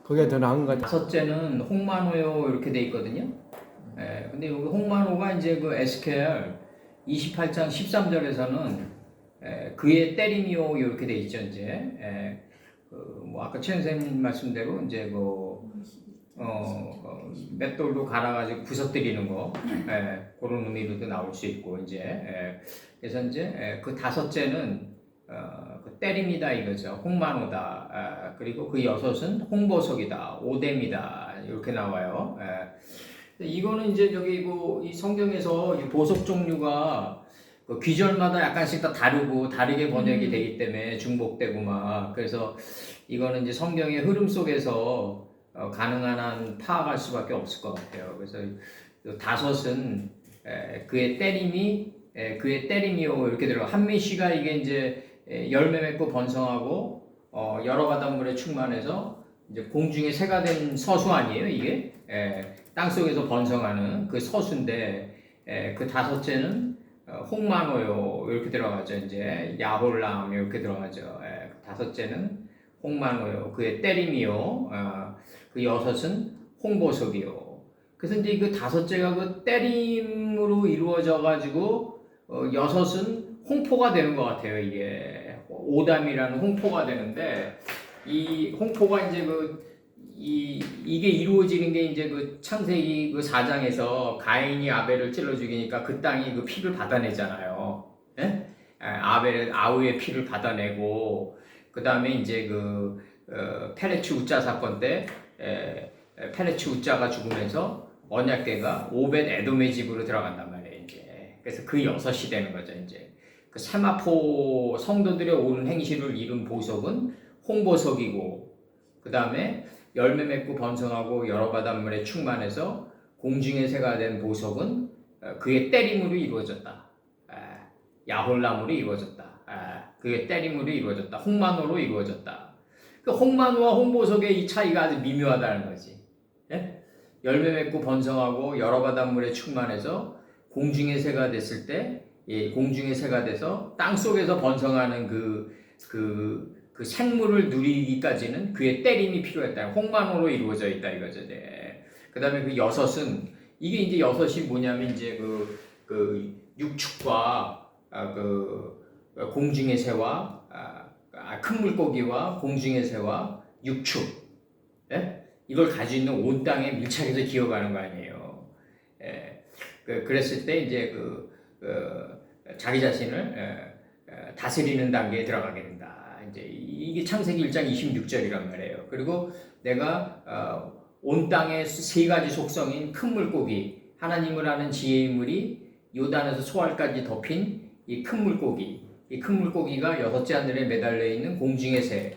그게 더 나은 것 같아요. 다섯째는 홍만호요 이렇게 돼 있거든요. 근데 여기 홍만호가 이제 그 SQL 28장 13절에서는 그의 때림이요 이렇게 돼 있죠 이제. 뭐 아까 최 선생님 말씀대로 이제 맷돌로 갈아가지고 부서뜨리는 거, 그런 의미로도 나올 수 있고 이제. 그래서 이제 그 다섯째는 그 때림이다 이거죠. 홍만호다. 그리고 그 여섯은 홍보석이다, 오뎀이다 이렇게 나와요. 이거는 이제 저기 이 성경에서 이 보석 종류가 그 귀절마다 약간씩 다 다르고 다르게 번역이 되기 때문에 중복되고 막 그래서 이거는 이제 성경의 흐름 속에서 가능한 한 파악할 수밖에 없을 것 같아요. 그래서 다섯은 그의 때림이요 이렇게 들어. 한미씨가 이게 이제 열매 맺고 번성하고 여러 바닷물에 충만해서 이제 공중에 새가 된 서수 아니에요 이게? 땅 속에서 번성하는 그 서수인데 그 다섯째는 홍만호요 이렇게 들어가죠. 이제 야홀람 이렇게 들어가죠. 그 다섯째는 홍만호요, 그의 때림이요, 그 여섯은 홍보석이요. 그래서 이제 그 다섯째가 그 때림으로 이루어져 가지고 여섯은 홍포가 되는 것 같아요. 이게 오담이라는 홍포가 되는데 이 홍포가 이제 이게 이루어지는 게 이제 그 창세기 그 4장에서 가인이 아벨을 찔러 죽이니까 그 땅이 그 피를 받아내잖아요. 예? 아우의 피를 받아내고 그 다음에 이제 페레츠 우짜 사건 때 페레츠 우짜가 죽으면서 언약궤가 오벳 에돔의 집으로 들어간단 말이에요. 이제 그래서 그 여섯이 되는 거죠. 이제 그 세마포 성도들의 옳은 행실을 이룬 보석은 홍보석이고 그 다음에 열매 맺고 번성하고 여러 바닷물에 충만해서 공중의 새가 된 보석은 그의 때림으로 이루어졌다. 야홀람으로 이루어졌다. 그의 때림으로 이루어졌다. 홍만호로 이루어졌다. 그 홍만호와 홍보석의 이 차이가 아주 미묘하다는 거지. 예? 열매 맺고 번성하고 여러 바닷물에 충만해서 공중의 새가 됐을 때, 공중의 새가 돼서 땅 속에서 번성하는 그 생물을 누리기까지는 그의 때림이 필요했다. 홍만호로 이루어져 있다 이거죠. 그 다음에 그 여섯은 이게 이제 여섯이 뭐냐면 이제 그 육축과 공중의 새와 큰 물고기와 공중의 새와 육축, 이걸 가지고 있는 온 땅에 밀착해서 기어가는 거 아니에요. 그랬을 때 이제 자기 자신을 다스리는 단계에 들어가게 된다. 이제 이게 창세기 1장 26절이란 말이에요. 그리고 내가 온 땅의 세 가지 속성인 큰 물고기, 하나님을 아는 지혜의 물이 요단에서 소알까지 덮인 이 큰 물고기, 이 큰 물고기가 여섯째 하늘에 매달려 있는 공중의 새,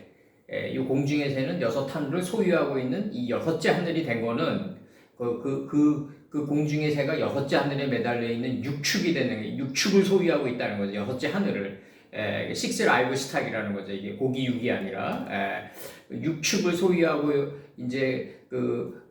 이 공중의 새는 여섯 하늘을 소유하고 있는 이 여섯째 하늘이 된 거는 그 공중의 새가 여섯째 하늘에 매달려 있는 육축이 되는 육축을 소유하고 있다는 거죠. 여섯째 하늘을 식스 라이브 스탁이라는 거죠. 이게 고기 육이 아니라 육축을 소유하고 이제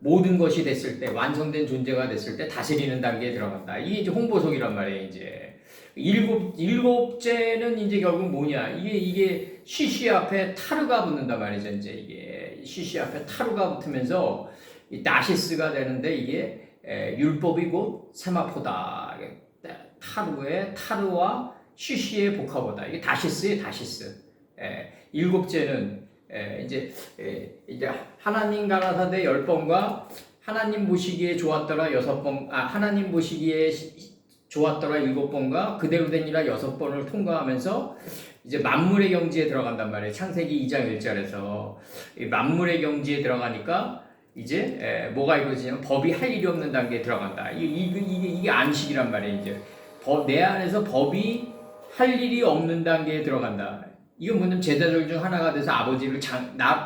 모든 것이 됐을 때 완성된 존재가 됐을 때 다스리는 단계에 들어간다. 이게 이제 홍보석이란 말이에요. 이제 일곱째는 이제 결국 뭐냐? 이게 시시 앞에 타르가 붙는단 말이죠. 이제 이게 시시 앞에 타르가 붙으면서 이 다시스가 되는데 이게 율법이 곧 세마포다. 타르와 시시의 복합어다. 이게 다시스의 다시스. 일곱째는 이제 하나님 가라사대 10번과 하나님 보시기에 좋았더라 6번, 하나님 보시기에 좋았더라 7번과 그대로 되니라 6번을 통과하면서 이제 만물의 경지에 들어간단 말이에요. 창세기 2장 1절에서 만물의 경지에 들어가니까 이제 뭐가 이루어지냐면 법이 할 일이 없는 단계에 들어간다. 이게 안식이란 말이에요. 이제 내 안에서 법이 할 일이 없는 단계에 들어간다. 이건 뭐냐면 제자들 중 하나가 돼서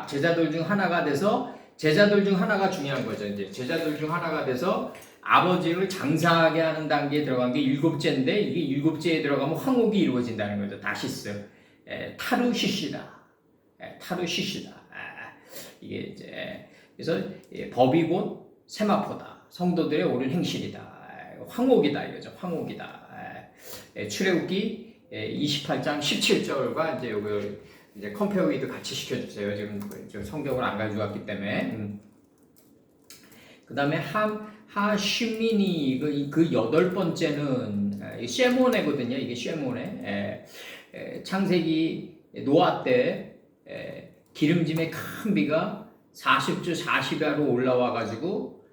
제자들 중 하나가 돼서 제자들 중 하나가 중요한 거죠. 이제 제자들 중 하나가 돼서 아버지를 장사하게 하는 단계에 들어간 게 일곱째인데 이게 일곱째에 들어가면 황옥이 이루어진다는 거죠. 다시스. 타루시시다. 타루시시다. 이게 이제 그래서 법이 곧 세마포다. 성도들의 옳은 행실이다. 황옥이다 이거죠. 황옥이다. 출애굽기 28장 17절과 이제 이제 컴페어 위드 같이 시켜주세요. 지금 성경을 안 가져왔기 때문에. 그 다음에 하시미니 그 여덟 번째는 쉐모네거든요. 이게 쉐모네. 창세기 노아 때 기름짐의 큰 비가 40주 40야로 올라와 가지고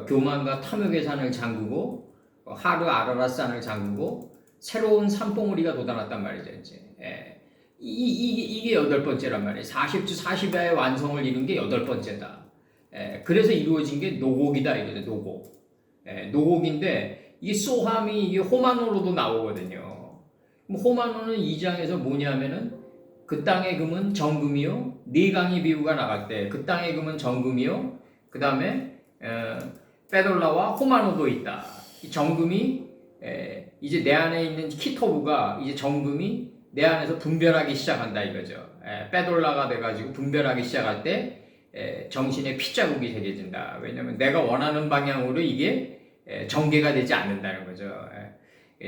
교만과 탐욕의 산을 잠그고 하르 아라라 산을 잠그고 새로운 산봉우리가 돋아났단 말이죠. 이제 이게 여덟 번째란 말이에요. 40주 40야의 완성을 이룬 게 여덟 번째다. 그래서 이루어진 게 노곡이다 이거죠. 노곡. 노곡인데 이 소함이 이게 호마노로도 나오거든요. 호마노는 2장에서 뭐냐면은 그 땅의 금은 정금이요. 네 강의 비유가 나갈 때 그 땅의 금은 정금이요. 그 다음에 페돌라와 호마노도 있다. 이 정금이 이제 내 안에 있는 키토부가 이제 정금이 내 안에서 분별하기 시작한다 이거죠. 페돌라가 돼가지고 분별하기 시작할 때 정신의 핏자국이 새겨진다. 왜냐하면 내가 원하는 방향으로 이게 전개가 되지 않는다는 거죠.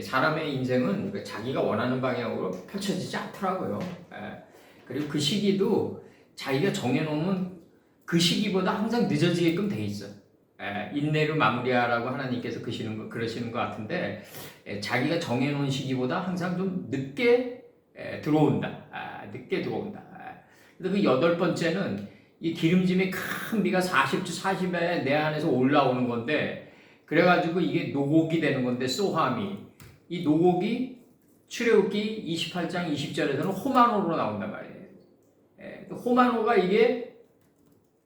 사람의 인생은 자기가 원하는 방향으로 펼쳐지지 않더라고요. 그리고 그 시기도 자기가 정해놓으면 그 시기보다 항상 늦어지게끔 돼 있어. 인내를 마무리하라고 하나님께서 그러시는 것 같은데 자기가 정해놓은 시기보다 항상 좀 늦게 들어온다. 늦게 들어온다. 그래서 그 여덟 번째는 이 기름짐의 큰 비가 40주 40에 내 안에서 올라오는 건데 그래가지고 이게 노곡이 되는 건데 소함이 이 노곡이 출애굽기 28장 20절에서는 호마노로 나온단 말이에요. 호마노가 이게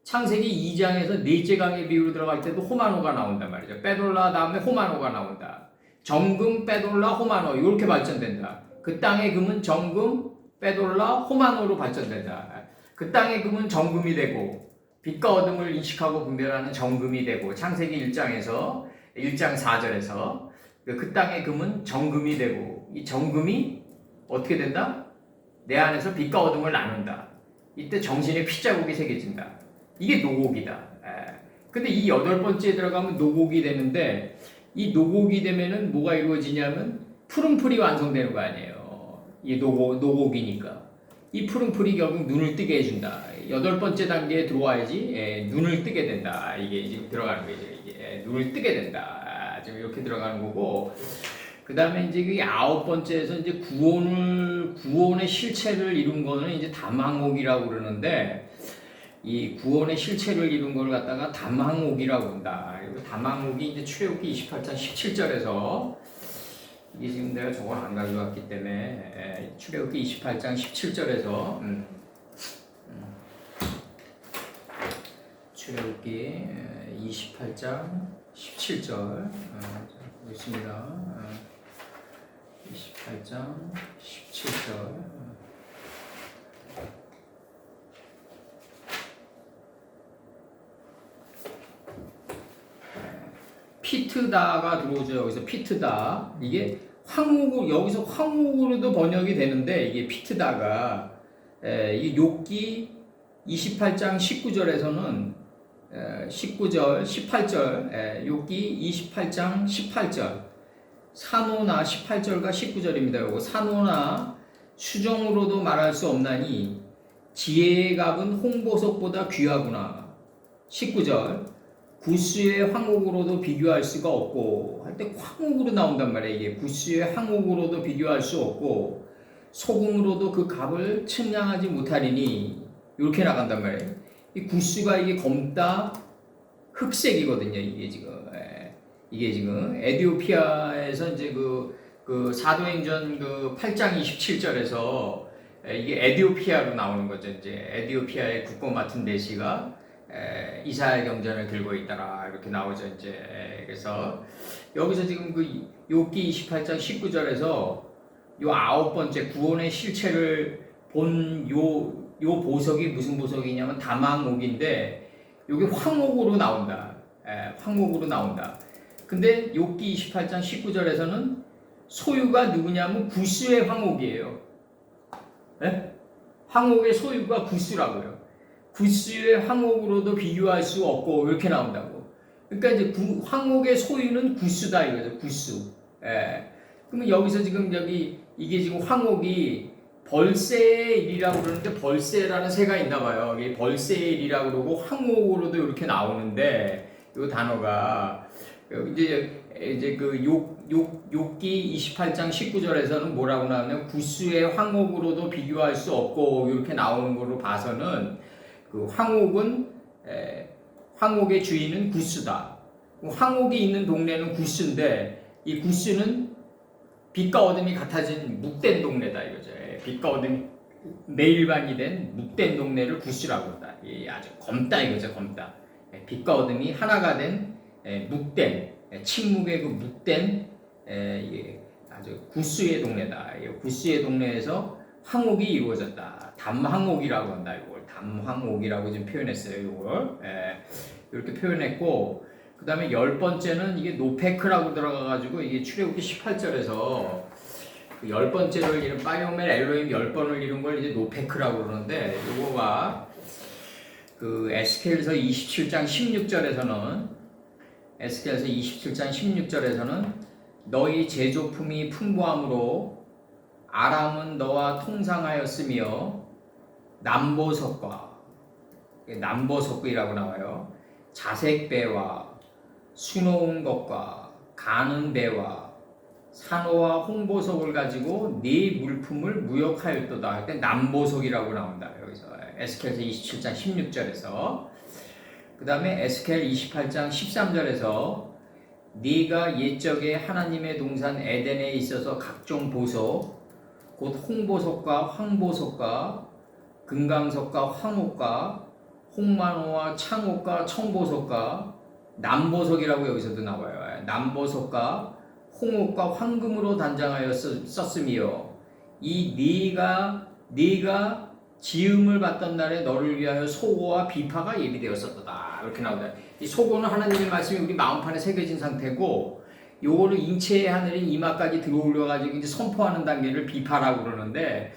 창세기 2장에서 넷째 강의 비유로 들어갈 때도 호마노가 나온단 말이죠. 페돌라 다음에 호마노가 나온다. 정금, 페돌라, 호마노 이렇게 발전된다. 그 땅의 금은 정금, 페돌라, 호마노로 발전된다. 그 땅의 금은 정금이 되고 빛과 어둠을 인식하고 분별하는 정금이 되고 창세기 1장에서 1장 4절에서 그 땅의 금은 정금이 되고 이 정금이 어떻게 된다? 내 안에서 빛과 어둠을 나눈다. 이때 정신의 핏자국이 새겨진다. 이게 노곡이다. 근데 이 여덟 번째에 들어가면 노곡이 되는데 이 노곡이 되면은 뭐가 이루어지냐면 푸른 풀이 완성되는 거 아니에요. 이 노곡이니까. 이 푸른 풀이 결국 눈을 뜨게 해준다. 여덟 번째 단계에 들어와야지 눈을 뜨게 된다. 이게 지금 들어가는 거죠. 이게 눈을 뜨게 된다. 지금 이렇게 들어가는 거고. 그 다음에 이제 그 아홉 번째에서 이제 구원의 실체를 이룬 거는 이제 담항옥이라고 그러는데 이 구원의 실체를 이룬 걸 갖다가 담항옥이라고 한다. 그리고 담항옥이 이제 출애굽기 28장 17절에서 이게 지금 내가 저걸 안 가져왔기 때문에 출애굽기 28장 17절에서 출애굽기 28장 17절 보겠습니다. 28장 17절 피트다가 들어오죠. 여기서 피트다. 이게 황옥으로 여기서 황옥으로도 번역이 되는데 이게 피트다가 이 욥기 28장 19절에서는 19절, 18절, 욥기 28장 18절 산호나 18절과 19절입니다. 요거 산호나 수정으로도 말할 수 없나니 지혜의 값은 홍보석보다 귀하구나. 19절 구스의 황옥으로도 비교할 수가 없고 할 때 황옥으로 나온단 말이에요. 이게 구스의 황옥으로도 비교할 수 없고 소금으로도 그 값을 측량하지 못하리니 이렇게 나간단 말이에요. 이 구스가 이게 검다 흑색이거든요. 이게 지금 에디오피아에서 이제 그 사도행전 그 8장 27절에서 이게 에디오피아로 나오는 거죠. 이제 에디오피아의 국보 맡은 대시가 이스라엘 경전을 들고 있더라 이렇게 나오죠. 이제 그래서 여기서 지금 그 욥기 28장 19절에서 요 아홉 번째 구원의 실체를 본 요 보석이 무슨 보석이냐면 담항옥인데 요게 황옥으로 나온다. 황옥으로 나온다. 근데 욥기 28장 19절에서는 소유가 누구냐면 구스의 황옥이에요. 황옥의 소유가 구스라고요. 구스의 황옥으로도 비교할 수 없고 이렇게 나온다고. 그러니까 이제 황옥의 소유는 구스다 이거죠. 구스. 그러면 여기서 지금 이게 지금 황옥이 벌새의 일이라고 그러는데 벌새라는 새가 있나 봐요. 이게 벌새의 일이라고 그러고 황옥으로도 이렇게 나오는데 이 단어가 이제 그 욥기 28장 19절에서는 뭐라고 나오냐면 구스의 황옥으로도 비교할 수 없고 이렇게 나오는 걸로 봐서는 그 황옥의 주인은 구스다. 황옥이 있는 동네는 구스인데 이 구스는 빛과 어둠이 같아진 묵된 동네다 이거죠. 빛과 어둠이 매일반이 된 묵된 동네를 구스라고 한다. 아주 검다 이거죠. 검다. 빛과 어둠이 하나가 된 묵된 침묵의 그 묵된 아주 구스의 동네다. 구스의 동네에서 황옥이 이루어졌다. 담황옥이라고 한다. 이걸 담황옥이라고 지금 표현했어요. 이걸 이렇게 표현했고, 그 다음에 10번째는 이게 노페크라고 들어가가지고 이게 출애굽기 18절에서 그 10번째를 이룬 바이오멜 엘로힘 10번을 이룬 걸 이제 노페크라고 그러는데, 요거가 그 에스겔서 27장 16절에서는 너희 제조품이 풍부함으로 아람은 너와 통상하였으며 남보석이라고 나와요. 자색배와 수놓은 것과 가는 배와 산호와 홍보석을 가지고 네 물품을 무역하였도다. 그때 남보석이라고 나온다. 여기서 에스겔서 27장 16절에서 그 다음에 에스겔 28장 13절에서 네가 옛적에 하나님의 동산 에덴에 있어서 각종 보석 곧 홍보석과 황보석과 금강석과 황옥과 홍만호와 창옥과 청보석과 남보석이라고 여기서도 나와요. 남보석과 홍옥과 황금으로 단장하여 썼으며 이 네가 지음을 받던 날에 너를 위하여 소고와 비파가 예비되었었다. 이렇게 나온다. 이 소고는 하나님의 말씀이 우리 마음판에 새겨진 상태고, 요거를 인체의 하늘인 이마까지 들어올려가지고 이제 선포하는 단계를 비파라고 그러는데,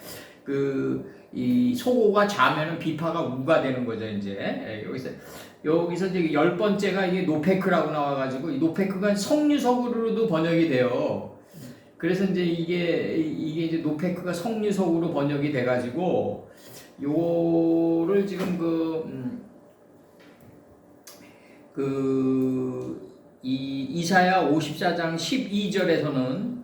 이 소고가 자면은 비파가 우가 되는 거죠. 이제 여기서 이제 10번째가 이게 노페크라고 나와가지고, 이 노페크가 성유석으로도 번역이 돼요. 그래서 이제 이게 이제 노페크가 성유석으로 번역이 돼가지고, 요를 지금 이사야 54장 12절에서는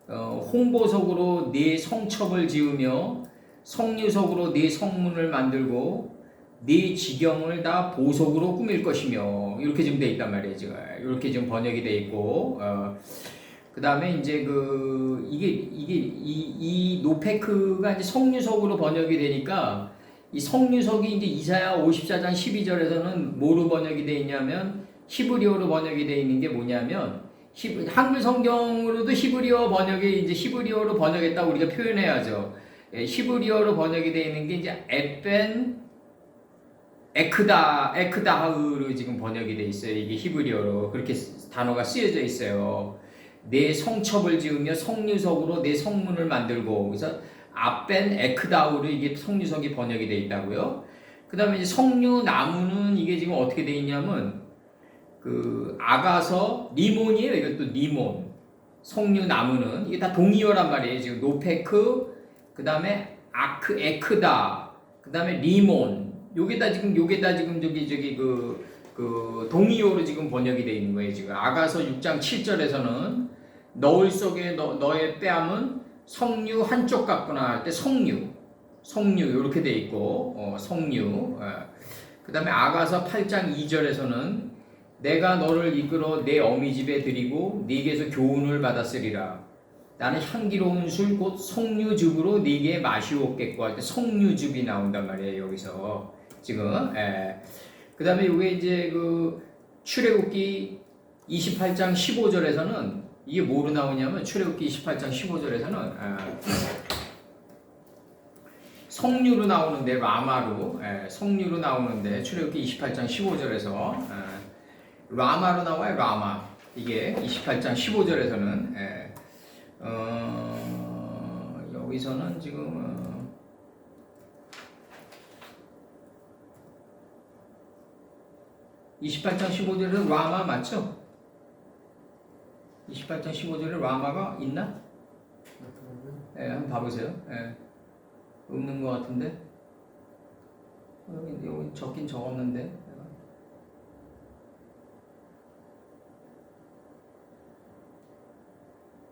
홍보석으로 네 성첩을 지으며 성유석으로 네 성문을 만들고 네 지경을 다 보석으로 꾸밀 것이며, 이렇게 지금 돼 있단 말이에요. 지금 이렇게 지금 번역이 돼 있고, 그 다음에 이제 이 노페크가 이제 성유석으로 번역이 되니까, 이 성유석이 이제 이사야 54장 12절에서는 뭐로 번역이 되어 있냐면 히브리어로 번역이 되어 있는 게 뭐냐면, 한글 성경으로도 히브리어로 번역했다고 우리가 표현해야죠. 히브리어로 번역이 되어 있는 게 이제 에크다하으로 지금 번역이 되어 있어요. 이게 히브리어로 그렇게 단어가 쓰여져 있어요. 내 성첩을 지으며 성유석으로 내 성문을 만들고, 그래서 에크다우로 이게 성유석이 번역이 되어 있다고요. 그 다음에 이제 성유나무는 이게 지금 어떻게 되어 있냐면, 아가서 리몬이에요. 이것도 리몬. 성유나무는 이게 다 동의어란 말이에요. 지금 노페크, 그 다음에 에크다, 그 다음에 리몬. 요게다 지금 동의어로 지금 번역이 되어 있는 거예요. 지금 아가서 6장 7절에서는 너울 속에 너의 뺨은 성류 한쪽 같구나 할 때 성류 이렇게 돼 있고, 성류. 그 다음에 아가서 8장 2절에서는 내가 너를 이끌어 내 어미 집에 들이고 네게서 교훈을 받았으리라. 나는 향기로운 술 곧 성류즙으로 네게 마시옵겠고 할 때 성류즙이 나온단 말이에요. 여기서 지금. 그 다음에 이게 이제 출애굽기 28장 15절에서는 이게 뭐로 나오냐면, 출애굽기 28장 15절에서는 성류로 나오는데, 라마로 성류로 나오는데, 출애굽기 28장 15절에서 라마로 나와요. 라마. 이게 28장 15절에서는 여기서는 지금 28장 15절에서 라마 맞죠? 28장 15절에 라마가 있나? 한번 봐보세요. 없는 것 같은데. 여기 적긴 적었는데.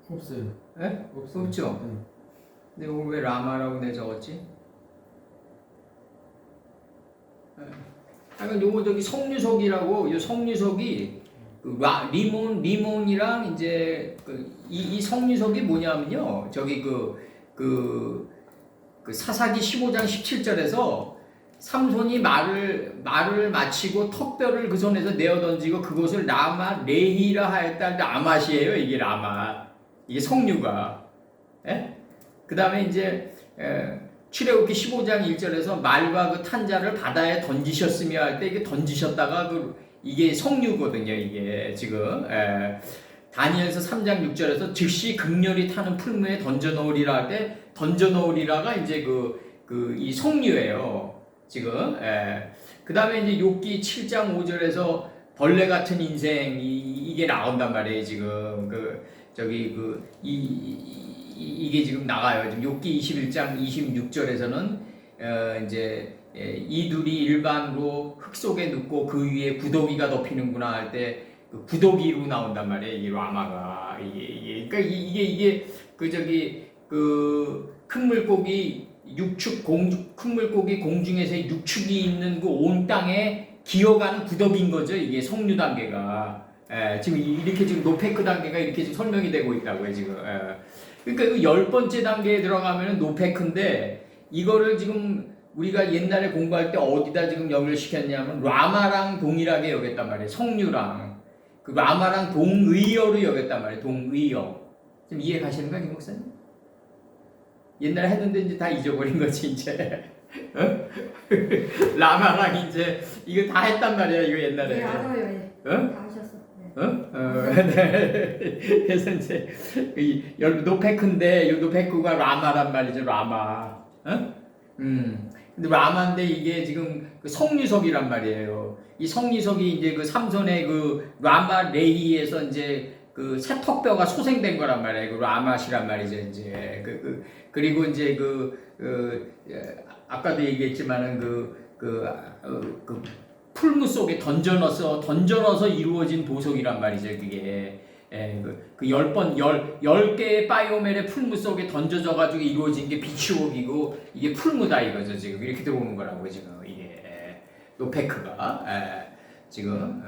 없어요. 에? 없어요. 없죠. 근데 여기 왜 라마라고 내 적었지? 그러니까 요거 저기 성유석이라고 이 성유석이 그 리몬이랑 이제 이 성유석이 뭐냐면요. 저기 그 사사기 15장 17절에서 삼손이 말을 마치고 턱뼈를 그 손에서 내어 던지고 그것을 라마 레히라 하였다. 라맛이에요. 이게 라마. 이게 성류가. 예? 그다음에 이제 출애굽기 15장 1절에서 말과 그 탄자를 바다에 던지셨으며 할 때 이게 던지셨다가 이게 성류거든요. 이게 지금 다니엘서 3장 6절에서 즉시 극렬히 타는 풀무에 던져 넣으리라 할 때 던져 넣으리라가 이제 이 성류예요. 지금 그다음에 이제 욥기 7장 5절에서 벌레 같은 인생 이게 나온단 말이에요. 지금 이게 지금 나가요. 지금 욥기 21장 26절에서는 이제 이둘이 일반으로 흙 속에 눕고 그 위에 구더기가 덮이는구나 할 때 그 구더기로 나온단 말이에요. 이 라마가 그러니까 이게 큰 물고기 큰 물고기 공중에서의 육축이 있는 그 온 땅에 기어가는 구더기인 거죠. 이게 성류 단계가 지금 이렇게 지금 노페크 단계가 이렇게 지금 설명이 되고 있다고요. 지금. 그러니까 그 10번째 단계에 들어가면은 노페크인데 이거를 지금 우리가 옛날에 공부할 때 어디다 지금 연결시켰냐면 라마랑 동일하게 여겼단 말이에요. 성류랑 그 라마랑 동의어로 여겼단 말이에요. 동의어. 지금 이해 가시는가, 김 목사님? 옛날에 했는데 이제 다 잊어버린 거지 이제. 라마랑 이제 이거 다 했단 말이야. 이거 옛날에. 네, 알아요. 예. 다 하셨어. 네. 그래서 이제 이 노페크인데 이 노페크가 라마란 말이죠. 라마. 근데 라마인데 이게 지금 그 성유석이란 말이에요. 이 성유석이 이제 그 삼손의 그 라마 레히에서 이제 그 새턱뼈가 소생된 거란 말이에요. 그 라맛이란 말이죠. 이제 그리고 이제 아까도 얘기했지만은 그 풀무 속에 던져 넣어서 이루어진 보석이란 말이죠. 그게. 그 10개의 바이오멜의 풀무 속에 던져져가지고 이루어진 게 비치옥이고 이게 풀무다 이거죠. 지금 이렇게 들어오는 거라고 지금 이게 노페크가 지금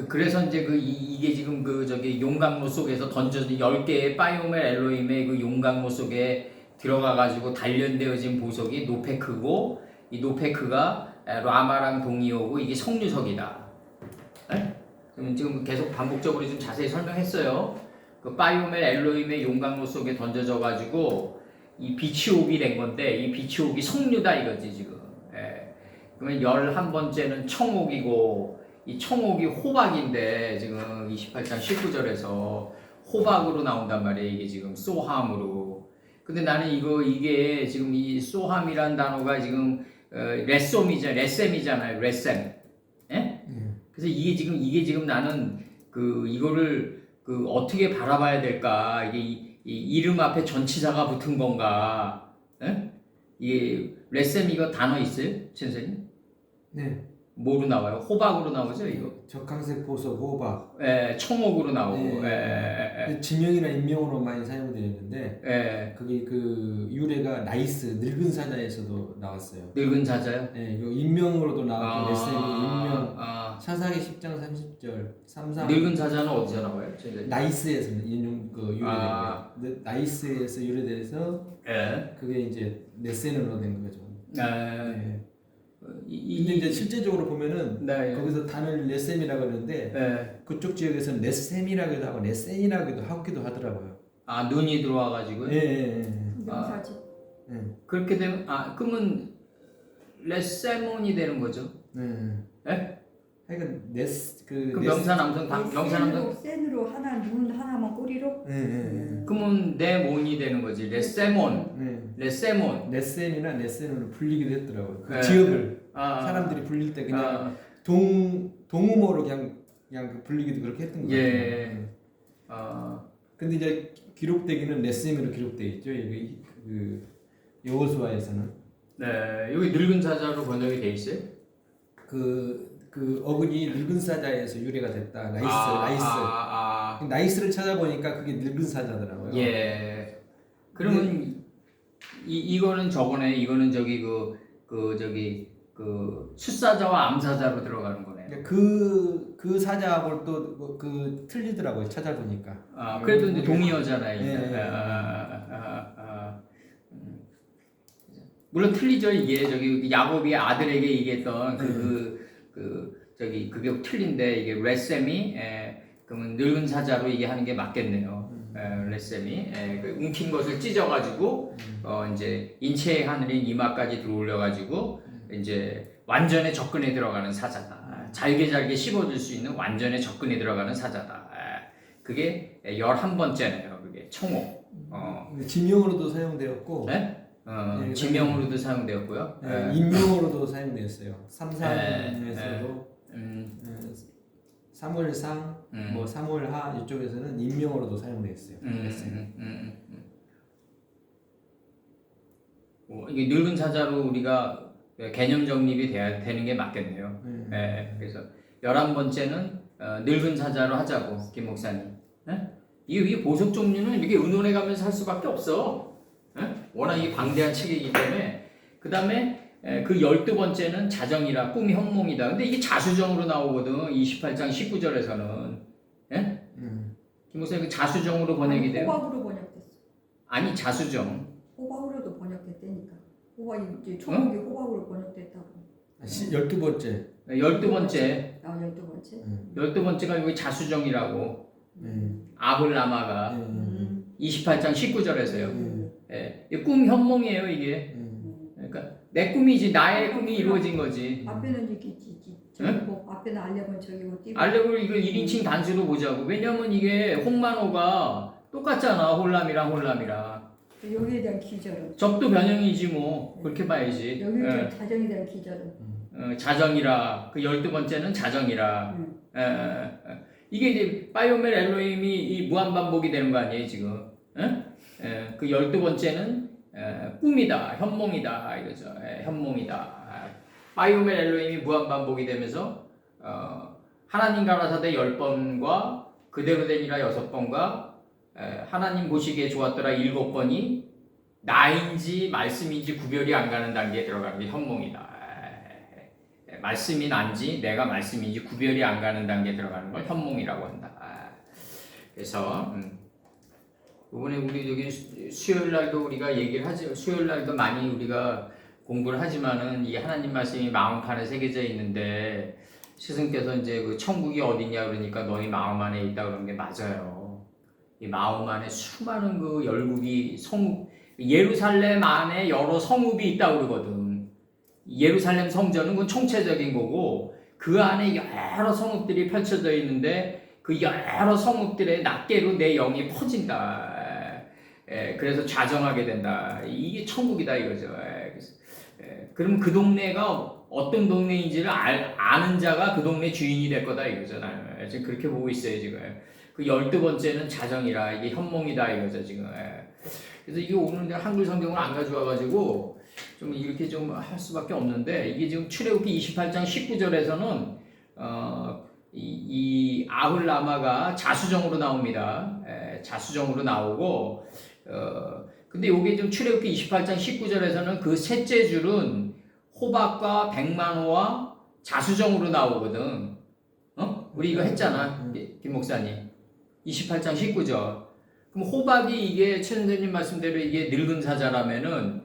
그래서 이제 이게 지금 용광로 속에서 던져진 10개의 바이오멜 엘로힘의 그 용광로 속에 들어가가지고 단련되어진 보석이 노페크고 이 노페크가 라마랑 동의어고 이게 성유석이다. 지금 계속 반복적으로 좀 자세히 설명했어요. 그 바이오멜 엘로힘의 용광로 속에 던져져 가지고 이 비치옥이 된 건데 이 비치옥이 성류다 이거지 지금. 그러면 11번째는 청옥이고 이 청옥이 호박인데 지금 28장 19절에서 호박으로 나온단 말이에요. 이게 지금 소함으로. 근데 나는 이게 지금 이 소함이란 단어가 지금 레셈이잖아요. 레셈. 예? 그래서 이게 지금 나는 이거를 어떻게 바라봐야 될까? 이게 이 이름 앞에 전치사가 붙은 건가? 예? 이게 레셈 이거 단어 있어요, 선생님? 네. 뭐로 나와요? 호박으로 나오죠, 이거? 적황색 보석 호박. 청옥으로 나오고. 지명이나 인명으로 많이 사용되어 있는데 그게 그 유래가 나이스 늙은 사자에서도 나왔어요. 늙은 사자요? 네, 요 인명으로도 나왔고 레셈이 인명. 사사기 10장 30절 33. 늙은 사자는 어디서 나와요? 나이스에서 유래된 거예요. 나이스에서 유래돼서 그게 이제 레셈으로 된 거죠. 근데 이제 실제적으로 보면은 거기서 단을 레셈이라고 하는데 그쪽 지역에서는 레셈이라고도 하고 레센이라고도 하기도 하더라고요. 눈이 들어와가지고요? 명사지. 그렇게 되면 그러면 레세몬이 되는 거죠? 하여간 명사남성 센으로 하나 눈 하나만 꼬리로. 그러면 네몬이 되는 거지. 레세몬. 레셈이나 레센으로 불리기도 했더라고요. 그 지역을 사람들이 불릴 때 그냥 동음어로 그냥 불리기도 그렇게 했던 거 같아요. 근데 이제 기록되기는 레셈으로 기록되어 있죠. 여기 그 여호수아에서는 네, 여기 늙은 사자로 번역이 돼 있어요. 그 어근이 늙은 사자에서 유래가 됐다. 나이스를 찾아보니까 그게 늙은 사자더라고요. 예. 그러면 이거는 저거네. 이거는 저기 그 숫사자와 암사자로 들어가는 거네. 그 사자하고 또 그 틀리더라고요. 찾아보니까. 아, 그래도 이제 동의어잖아요. 예. 물론 틀리죠. 이게 저기 야곱이 아들에게 얘기했던 그게 틀린데 이게 레셈이 그러면 늙은 사자로 이게 하는 게 맞겠네요. 레셈이 그 움킨 것을 찢어가지고 이제 인체의 하늘인 이마까지 들어올려가지고 이제 완전에 접근에 들어가는 사자다. 잘게 씹어줄 수 있는 완전에 접근에 들어가는 사자다. 그게 11번째네요. 그게 청호. 지명으로도 사용되었고, 네? 지명으로도 사용되었고요. 인명으로도 사용되었어요. 삼상에서도 사무엘상, 뭐 사무엘하 이쪽에서는 인명으로도 사용되었어요. 이게 늙은 사자로 우리가 개념 정립이 돼야 되는 게 맞겠네요. 그래서 11번째는 늙은 사자로 하자고, 김 목사님. 이게 보석 종류는 이렇게 의논해 가면서 할 수밖에 없어. 워낙 이 방대한 책이기 때문에. 그 다음에 그 12번째는 자정이라 꿈이 현몽이다. 근데 이게 자수정으로 나오거든. 28장 19절에서는. 김 목사님 그 자수정으로 번역이 돼요? 호박으로 번역됐어. 아니 자수정. 호박으로도 번역됐다니까. 호박이 이제 초목이 호박으로 번역됐다고. 12번째. 12번째. 12번째. 12번째가 여기 자수정이라고. 아블라마가 28장 19절에서요. 꿈 현몽이에요 이게. 그러니까 내 꿈이지 나의 꿈이 이루어진 거지. 앞에는 이렇게 뭐 앞에는 알레본 저기고 띄고. 알레고를 이거 1인칭 단수로 보자고. 왜냐면 이게 홍만호가 똑같잖아. 홀람이랑. 여기에 대한 기절은. 적도 변형이지 뭐. 그렇게 봐야지. 여기에 자정에 대한 기절은. 자정이라. 그 12번째는 자정이라. 이게 이제 바이오멜 엘로힘이 이 무한반복이 되는 거 아니에요 지금. 그 12번째는 꿈이다, 현몽이다 이거죠. 현몽이다. 바이오멜 엘로힘이 무한반복이 되면서 하나님 가라사대 10번과 그대로 되니라 6번과 하나님 보시기에 좋았더라 7번이 나인지 말씀인지 구별이 안 가는 단계에 들어가는 게 현몽이다. 말씀이 난지 내가 말씀인지 구별이 안 가는 단계에 들어가는 걸 현몽이라고 한다. 그래서 이번에 우리 여기 수요일 날도 우리가 얘기를 하죠. 수요일 날도 많이 우리가 공부를 하지만은 이 하나님 말씀이 마음판에 새겨져 있는데 스승께서 이제 그 천국이 어디냐 그러니까 너희 마음 안에 있다 그런 게 맞아요. 이 마음 안에 수많은 그 열국이 예루살렘 안에 여러 성읍이 있다 그러거든. 예루살렘 성전은 그건 총체적인 거고 그 안에 여러 성읍들이 펼쳐져 있는데 그 여러 성읍들의 낱개로 내 영이 퍼진다. 그래서 좌정하게 된다. 이게 천국이다 이거죠. 그럼 그 동네가 어떤 동네인지를 아는 자가 그 동네 주인이 될 거다 이거잖아요. 지금 그렇게 보고 있어요 지금. 그 12번째는 자정이라 이게 현몽이다 이거죠 지금. 그래서 이게 오늘 한글 성경을 안 가져와가지고 좀 이렇게 좀 할 수밖에 없는데 이게 지금 출애굽기 28장 19절에서는 이 아흘라마가 자수정으로 나옵니다. 자수정으로 나오고 근데 요게 좀 출애굽기 28장 19절에서는 그 셋째 줄은 호박과 백만호와 자수정으로 나오거든. 우리 이거 했잖아. 김 목사님. 28장 19절. 그럼 호박이 이게 최 선생님 말씀대로 이게 늙은 사자라면은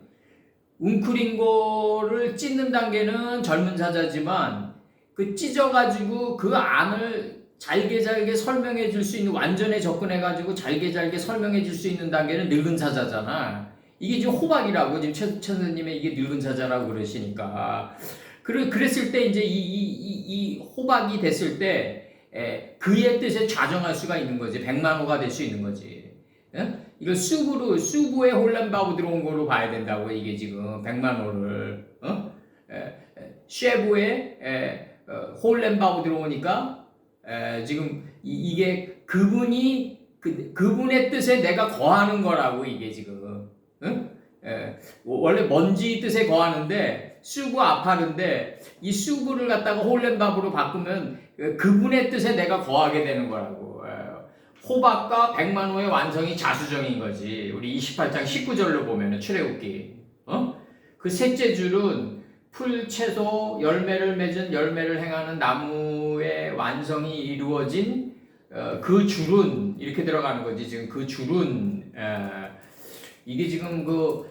웅크린 거를 찢는 단계는 젊은 사자지만 그 찢어가지고 그 안을 잘게 설명해 줄 수 있는 완전에 접근해가지고 잘게 설명해 줄 수 있는 단계는 늙은 사자잖아. 이게 지금 호박이라고 지금 최 선생님의 이게 늙은 사자라고 그러시니까 그랬을 때 이제 이 호박이 됐을 때 그의 뜻에 좌정할 수가 있는 거지. 백만호가 될 수 있는 거지. 이걸 수부에 홀란바고 들어온 거로 봐야 된다고 이게 지금 백만호를 쉐부에 홀란바고 들어오니까 지금 이게 그분이 그분의 뜻에 내가 거하는 거라고 이게 지금. 응? 원래 먼지 뜻에 거하는데 수구 아파는데 이 수구를 갖다가 홀렘밥으로 바꾸면 그분의 뜻에 내가 거하게 되는 거라고. 호박과 백만호의 완성이 자수정인 거지. 우리 28장 19절로 보면은 출애굽기. 그 셋째 줄은 풀, 채소, 열매를 맺은 열매를 행하는 나무의 완성이 이루어진 그 줄은 이렇게 들어가는 거지. 지금 그 줄은 이게 지금 그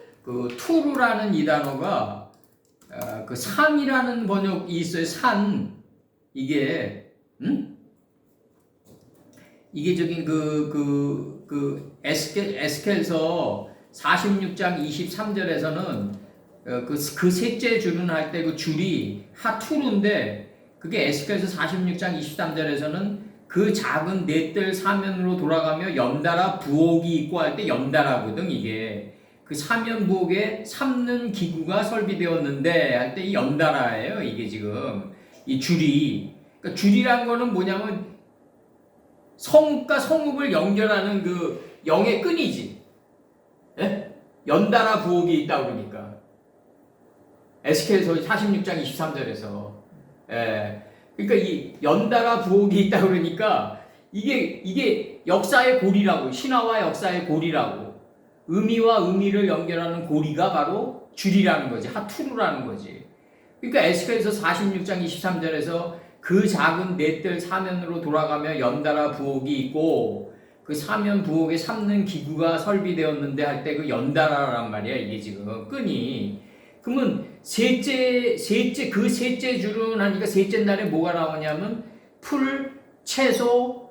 투루라는 이 단어가 그 산이라는 번역이 있어요. 산 이게 이게 저기 에스겔서 46장 23절에서는 그 셋째 줄은 할 때 그 줄이 하투루인데 그게 에스겔서 46장 23절에서는 그 작은 넷들 사면으로 돌아가며 연달아 부엌이 있고 할 때 연달아거든. 이게 그 사면 부엌에 삶는 기구가 설비되었는데 할 때 이 연달아예요. 이게 지금 이 줄이. 그러니까 줄이란 거는 뭐냐면 성읍과 성읍을 연결하는 그 영의 끈이지. 예? 연달아 부엌이 있다 그러니까. 에스겔서 46장 23절에서. 예. 그러니까 이 연달아 부엌이 있다 그러니까 이게 역사의 고리라고. 신화와 역사의 고리라고. 의미와 의미를 연결하는 고리가 바로 줄이라는 거지. 하투루라는 거지. 그러니까 에스겔서 46장 23절에서 그 작은 넷들 사면으로 돌아가며 연달아 부엌이 있고 그 사면 부엌에 삶는 기구가 설비되었는데 할 때 그 연달아란 말이야. 이게 지금 끈이. 그러면 그 셋째 줄은 하니까 셋째 날에 뭐가 나오냐면 풀, 채소,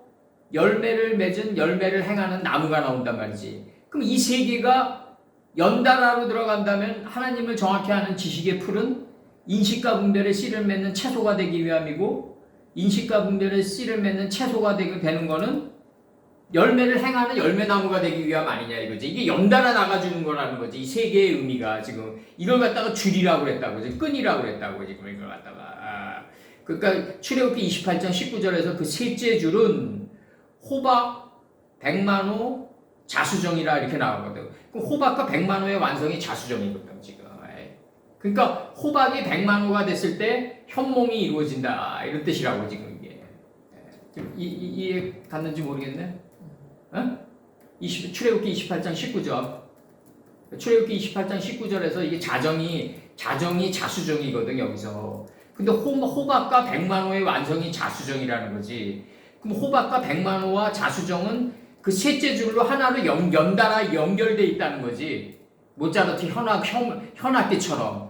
열매를 맺은 열매를 행하는 나무가 나온단 말이지. 그럼 이 세 개가 연달아로 들어간다면 하나님을 정확히 아는 지식의 풀은 인식과 분별의 씨를 맺는 채소가 되기 위함이고 인식과 분별의 씨를 맺는 채소가 되는 거는 열매를 행하는 열매나무가 되기 위함 아니냐 이거지. 이게 연달아 나가주는 거라는 거지. 이 세 개의 의미가 지금 이걸 갖다가 줄이라고 그랬다고 지금 끈이라고 그랬다고 지금 이걸 갖다가 그러니까 출애굽기 28장 19절에서 그 셋째 줄은 호박, 백만호, 자수정이라 이렇게 나오거든. 그럼 호박과 백만호의 완성이 자수정이거든 지금. 그러니까 호박이 백만호가 됐을 때 현몽이 이루어진다 이런 뜻이라고 지금 이게. 이해 갔는지 모르겠네. 출애굽기 28장 19절. 출애굽기 28장 19절에서 이게 자정이 자수정이거든 여기서. 근데 호박과 백만호의 완성이 자수정이라는 거지. 그럼 호박과 백만호와 자수정은 그 셋째 줄로 하나로 연달아 연결돼 있다는 거지. 모차르트 현악기처럼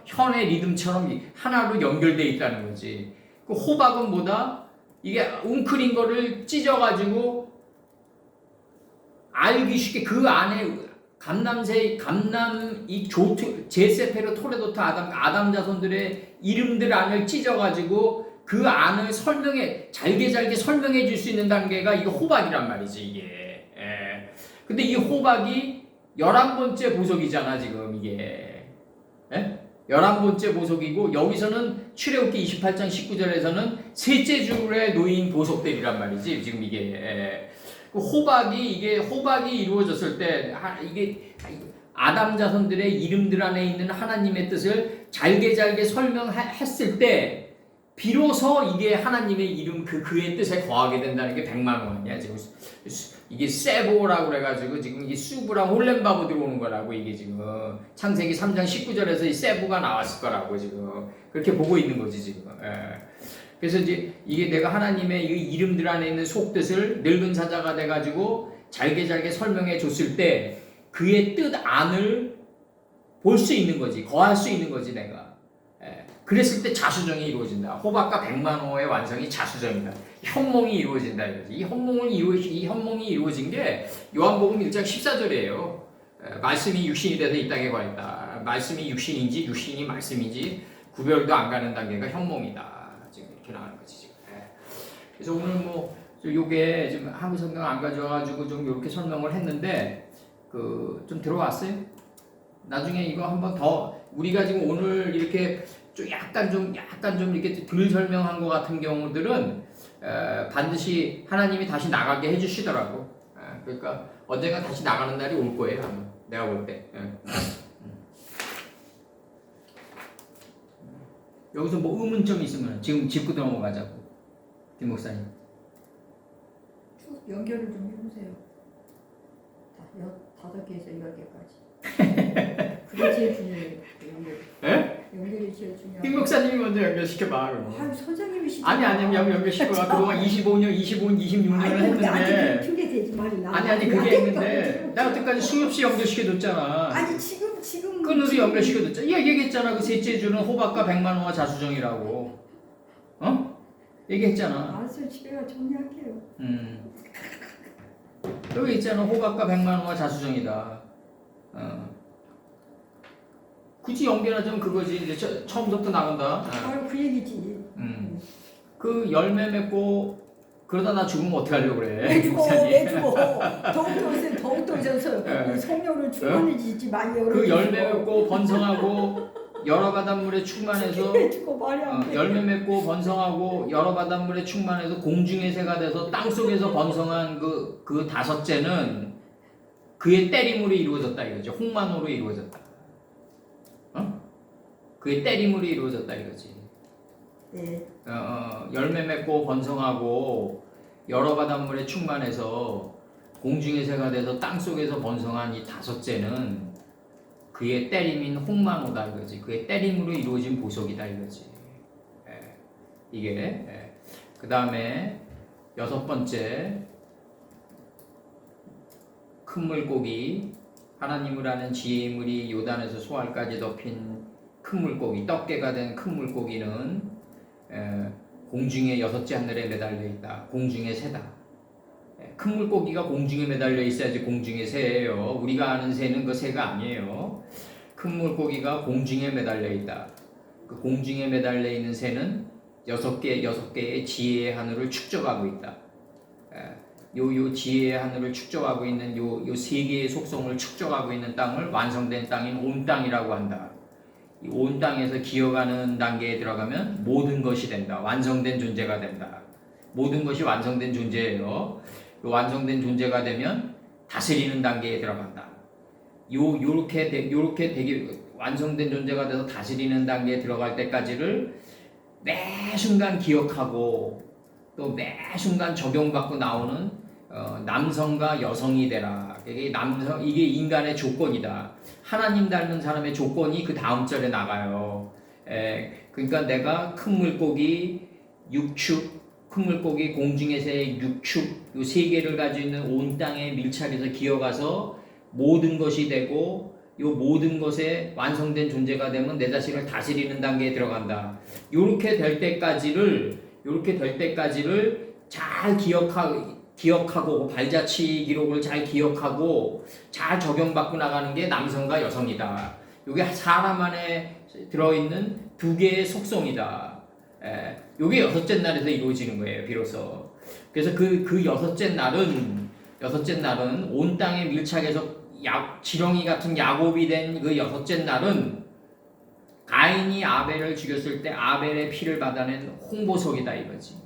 현의 리듬처럼 하나로 연결돼 있다는 거지. 그 호박은 뭐다? 이게 웅크린 거를 찢어가지고 알기 쉽게 그 안에 제세페르 토레도트 아담 자손들의 이름들 안을 찢어가지고 그 안을 잘게 설명해 줄 수 있는 단계가 이게 호박이란 말이지, 이게. 근데 이 호박이 11번째 보석이잖아, 지금 이게. 11번째 보석이고, 여기서는 출애굽기 28장 19절에서는 셋째 줄에 놓인 보석들이란 말이지, 지금 이게. 호박이 이루어졌을 때, 이게 아담 자손들의 이름들 안에 있는 하나님의 뜻을 잘게 설명했을 때, 비로소 이게 하나님의 이름 그의 뜻에 거하게 된다는 게 백만호 아니야 지금. 이게 세보라고 그래가지고 지금 이게 수브랑 홀렘바보 들어오는 거라고. 이게 지금 창세기 3장 19절에서 이 세보가 나왔을 거라고 지금 그렇게 보고 있는 거지 지금. 그래서 이제 이게 내가 하나님의 이 이름들 안에 있는 속뜻을 늙은 사자가 돼가지고 잘게 설명해 줬을 때 그의 뜻 안을 볼 수 있는 거지, 거할 수 있는 거지 내가. 그랬을 때 자수정이 이루어진다. 호박과 백만호의 완성이 자수정이다. 현몽이 이루어진다 이거지. 이 현몽이 이루어진 게 요한복음 1장 14절이에요. 말씀이 육신이 돼서 이 땅에 거했다. 말씀이 육신인지 육신이 말씀인지 구별도 안 가는 단계가 현몽이다. 지금 이렇게 나가는 거지 지금. 그래서 오늘 뭐 요게 지금 한국 성경 안 가져와가지고 좀 이렇게 설명을 했는데 좀 들어왔어요? 나중에 이거 한번 더 우리가 지금 오늘 이렇게 좀 약간 좀 이렇게 덜 설명한 것 같은 경우들은 반드시 하나님이 다시 나가게 해주시더라고. 그러니까 언젠가 다시 나가는 날이 올 거예요. 아마. 내가 볼 때. 여기서 뭐 의문점이 있으면 지금 짚고 넘어가자고. 김 목사님. 쭉 연결을 좀 해보세요. 5개에서 10개까지. 그게 제일 중요해요. 연결이 제일 중요해요. 김 목사님이 먼저 연결시켜봐. 아유 선생님이 시켜. 아니 연결시켜봐. 그동안 25년, 25년, 26년을 했는데. 핑계 대지 말라. 아니 그게 했는데 내가 여태까지 수없이 연결시켜줬잖아. 아니 지금 끈으로 연결시켜줬잖아. 얘기했잖아. 그 셋째 주는 호박과 백만호와 자수정이라고. 어? 얘기했잖아. 알았어요. 집에 가 정리할게요. 여기 있잖아. 호박과 백만호와 자수정이다. 굳이 연결하자면 그거지. 이제 처음부터 나간다. 바로 그 얘기지. 그 열매 맺고 그러다 나 죽으면 어떻게 하려고 그래? 왜 죽어? 더욱더 져서 성령을 충만해지지 많이 그 열매 맺고 번성하고 여러 바닷물에 충만해서 열매 맺고 번성하고 여러 바닷물에 충만해서 공중의 새가 돼서 땅 속에서 번성한 그 다섯째는 그의 때림으로 이루어졌다 이거지. 홍만호로 이루어졌다. 그의 때림으로 이루어졌다 이거지. 네. 열매 맺고 번성하고 여러 바닷물에 충만해서 공중의 새가 돼서 땅 속에서 번성한 이 다섯째는 그의 때림인 홍만호다 이거지. 그의 때림으로 이루어진 보석이다 이거지. 이게 그 다음에 6번째 큰 물고기 하나님을 아는 지혜의 물이 요단에서 소알까지 덮인 큰 물고기 떡게가 된 큰 물고기는 공중의 6째 하늘에 매달려 있다. 공중의 새다. 큰 물고기가 공중에 매달려 있어야지 공중의 새예요. 우리가 아는 새는 그 새가 아니에요. 큰 물고기가 공중에 매달려 있다. 그 공중에 매달려 있는 새는 6개의 지혜의 하늘을 축적하고 있다. 요 지혜의 하늘을 축적하고 있는 요 3개의 속성을 축적하고 있는 땅을 완성된 땅인 온 땅이라고 한다. 이 온 땅에서 기어가는 단계에 들어가면 모든 것이 된다. 완성된 존재가 된다. 모든 것이 완성된 존재예요. 완성된 존재가 되면 다스리는 단계에 들어간다. 요렇게 되게 완성된 존재가 돼서 다스리는 단계에 들어갈 때까지를 매 순간 기억하고 또 매 순간 적용받고 나오는 남성과 여성이 되라. 이게 인간의 조건이다. 하나님 닮은 사람의 조건이 그 다음 절에 나가요. 그러니까 내가 큰 물고기, 육축, 큰 물고기, 공중의 새, 육축 요 3개를 가지고 있는 온 땅에 밀착해서 기어가서 모든 것이 되고 요 모든 것에 완성된 존재가 되면 내 자신을 다스리는 단계에 들어간다. 요렇게 될 때까지를 잘 기억하고 발자취 기록을 잘 기억하고 잘 적용받고 나가는 게 남성과 여성이다. 이게 사람 안에 들어있는 2개의 속성이다. 이게 6째 날에서 이루어지는 거예요. 비로소. 그래서 그 6째 날은 온 땅에 밀착해서 지렁이 같은 야곱이 된 그 6째 날은 가인이 아벨을 죽였을 때 아벨의 피를 받아낸 홍보석이다 이거지.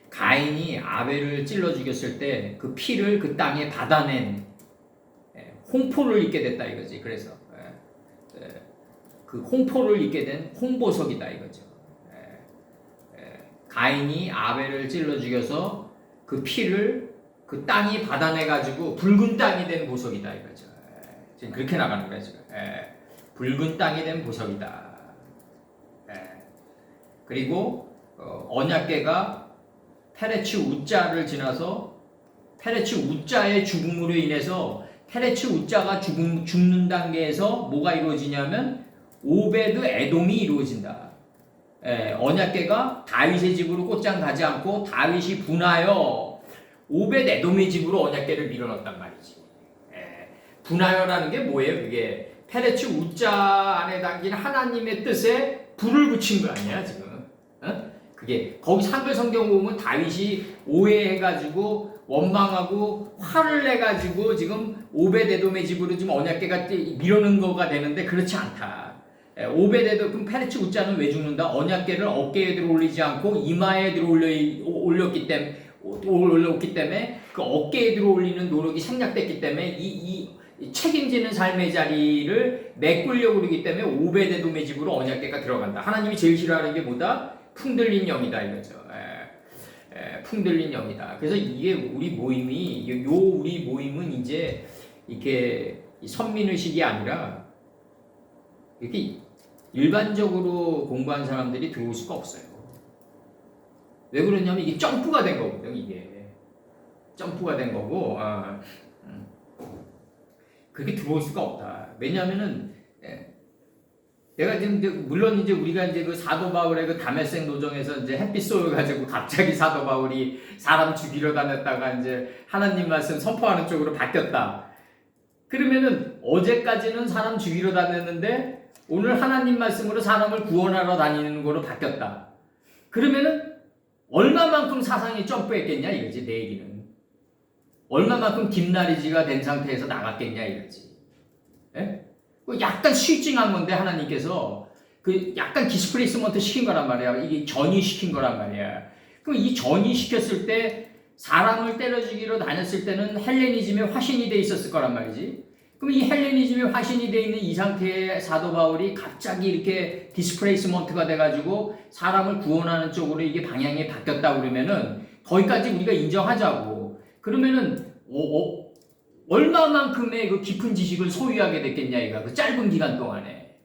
가인이 아벨을 찔러 죽였을 때 그 피를 그 땅에 받아낸 홍포를 입게 됐다 이거지. 그래서 그 홍포를 입게 된 홍보석이다 이거죠. 가인이 아벨을 찔러 죽여서 그 피를 그 땅이 받아내 가지고 붉은 땅이 된 보석이다 이거죠. 지금 그렇게 나가는 거야 지금. 붉은 땅이 된 보석이다. 그리고 언약궤가 페레츠 우자를 지나서 페레츠 우자의 죽음으로 인해서 페레츠 우자가 죽는 단계에서 뭐가 이루어지냐면 오베드 에돔이 이루어진다. 언약궤가 다윗의 집으로 곧장 가지 않고 다윗이 분하여 오베드 에돔의 집으로 언약궤를 밀어넣었단 말이지. 분하여라는 게 뭐예요? 그게 페레츠 우자 안에 담긴 하나님의 뜻에 불을 붙인 거 아니야 지금? 그게 거기 산글 성경 보면 다윗이 오해해가지고 원망하고 화를 내가지고 지금 오베데돔의 집으로 지금 언약궤가 밀어넣은 거가 되는데 그렇지 않다. 오베데돔 그럼 페레츠 우자는 왜 죽는다? 언약궤를 어깨에 들어 올리지 않고 이마에 들어 올렸기 때문에 올라왔기 때문에 그 어깨에 들어올리는 노력이 생략됐기 때문에 이 책임지는 삶의 자리를 메꾸려고 그러기 때문에 오베데돔의 집으로 언약궤가 들어간다. 하나님이 제일 싫어하는 게 뭐다? 풍들린 영이다 이거죠. 풍들린 영이다. 그래서 이게 우리 모임은 이제 이렇게 선민의식이 아니라 이렇게 일반적으로 공부한 사람들이 들어올 수가 없어요. 왜 그러냐면 이게 점프가 된 거거든. 이게 점프가 된 거고 그렇게 들어올 수가 없다. 왜냐하면은 내가 지금 물론 이제 우리가 이제 그 사도 바울의 그 다메섹 노정에서 이제 햇빛 쏘여가지고 갑자기 사도 바울이 사람 죽이러 다녔다가 이제 하나님 말씀 선포하는 쪽으로 바뀌었다. 그러면은 어제까지는 사람 죽이러 다녔는데 오늘 하나님 말씀으로 사람을 구원하러 다니는 거로 바뀌었다. 그러면은 얼마만큼 사상이 점프했겠냐 이거지 내 얘기는. 얼마만큼 김나리지가 된 상태에서 나갔겠냐 이거지. 예? 약간 스위칭한 건데 하나님께서 그 약간 디스플레이스먼트 시킨 거란 말이야. 이게 전이시킨 거란 말이야. 그럼 이 전이시켰을 때 사람을 때려 죽이러 다녔을 때는 헬레니즘의 화신이 돼 있었을 거란 말이지. 그럼 이 헬레니즘의 화신이 돼 있는 이 상태의 사도 바울이 갑자기 이렇게 디스플레이스먼트가 돼가지고 사람을 구원하는 쪽으로 이게 방향이 바뀌었다 그러면은 거기까지 우리가 인정하자고. 그러면은 얼마만큼의 그 깊은 지식을 소유하게 됐겠냐 이거 그 짧은 기간 동안에.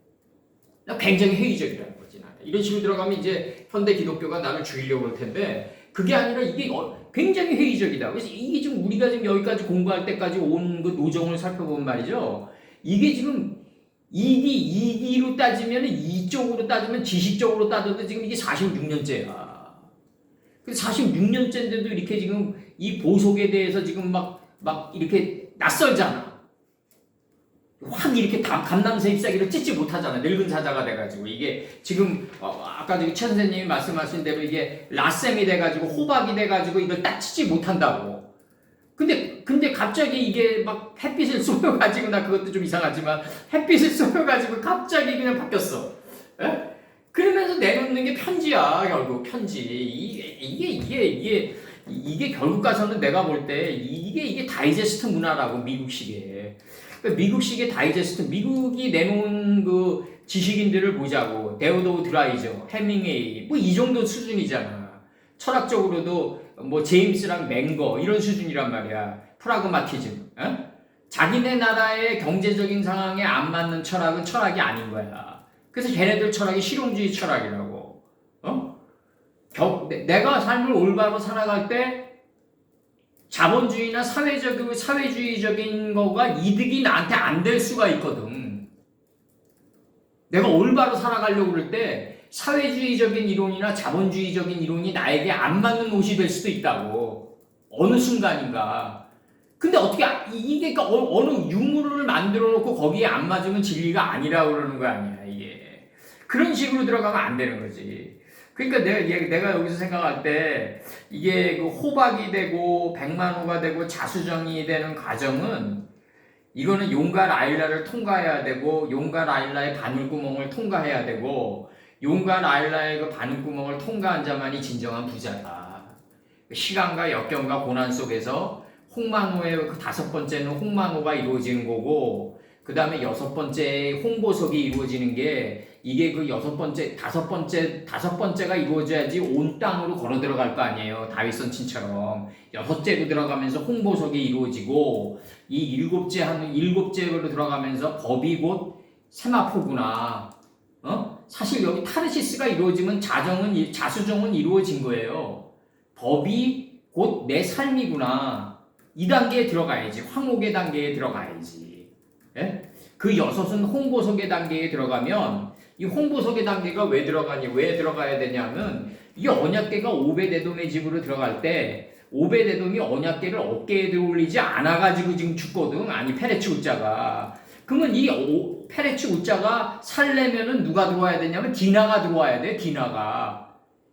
굉장히 회의적이라는 거지. 이런 식으로 들어가면 이제 현대 기독교가 나를 죽이려고 할 텐데 그게 아니라 이게 굉장히 회의적이다. 그래서 이게 지금 우리가 지금 여기까지 공부할 때까지 온 그 노정을 살펴보면 말이죠. 이게 지금 이기로 따지면 이쪽으로 따지면 지식적으로 따져도 지금 이게 46년째야. 그래서 46년째인데도 이렇게 지금 이 보속에 대해서 지금 막 이렇게 낯설잖아. 확 이렇게 감남새 잎사귀를 찢지 못하잖아. 늙은 사자가 돼가지고 이게 지금 아까 최 선생님이 말씀하신 대로 이게 라셈이 돼가지고 호박이 돼가지고 이걸 딱 찢지 못한다고. 근데 갑자기 이게 막 햇빛을 쏘여가지고 나 그것도 좀 이상하지만 햇빛을 쏘여가지고 갑자기 그냥 바뀌었어. 에? 그러면서 내놓는 게 편지야. 결국 편지. 이게 결국 가서는 내가 볼 때 이게 다이제스트 문화라고 미국식의. 미국식의 다이제스트, 미국이 내놓은 그 지식인들을 보자고. 데오도우 드라이저, 해밍웨이, 뭐 이 정도 수준이잖아. 철학적으로도 뭐 제임스랑 맹거 이런 수준이란 말이야. 프라그마티즘. 어? 자기네 나라의 경제적인 상황에 안 맞는 철학은 철학이 아닌 거야. 그래서 걔네들 철학이 실용주의 철학이라고. 내가 삶을 올바로 살아갈 때 자본주의나 사회주의적인 거가 이득이 나한테 안 될 수가 있거든. 내가 올바로 살아가려고 그럴 때 사회주의적인 이론이나 자본주의적인 이론이 나에게 안 맞는 옷이 될 수도 있다고. 어느 순간인가. 근데 어떻게 이게 어느 유물을 만들어 놓고 거기에 안 맞으면 진리가 아니라고 그러는 거 아니야 이게. 그런 식으로 들어가면 안 되는 거지. 그러니까 내가 여기서 생각할 때 이게 그 호박이 되고 백만호가 되고 자수정이 되는 과정은 이거는 용가 라일라를 통과해야 되고 용가 라일라의 바늘구멍을 통과해야 되고 용가 라일라의 그 바늘구멍을 통과한 자만이 진정한 부자다. 시간과 역경과 고난 속에서 홍만호의 그 5번째는 홍만호가 이루어지는 거고 그 다음에 6번째 홍보석이 이루어지는 게 이게 그 5번째가 이루어져야지 온 땅으로 걸어 들어갈 거 아니에요. 다윗 선친처럼 6째로 들어가면서 홍보석이 이루어지고 이 7째로 들어가면서 법이 곧 세마포구나. 사실 여기 타르시스가 이루어지면 자수정은 이루어진 거예요. 법이 곧 내 삶이구나. 이 단계에 들어가야지. 황옥의 단계에 들어가야지. 예? 그 6은 홍보석의 단계에 들어가면 이 홍보석의 단계가 왜 들어가야 되냐면 이 언약궤가 오베데돔의 집으로 들어갈 때 오베데돔이 언약궤를 어깨에 들어올리지 않아가지고 지금 죽거든. 아니 페레츠 우자가. 그러면 이 페레츠 우자가 살려면은 누가 들어와야 되냐면 디나가 들어와야 돼. 디나가.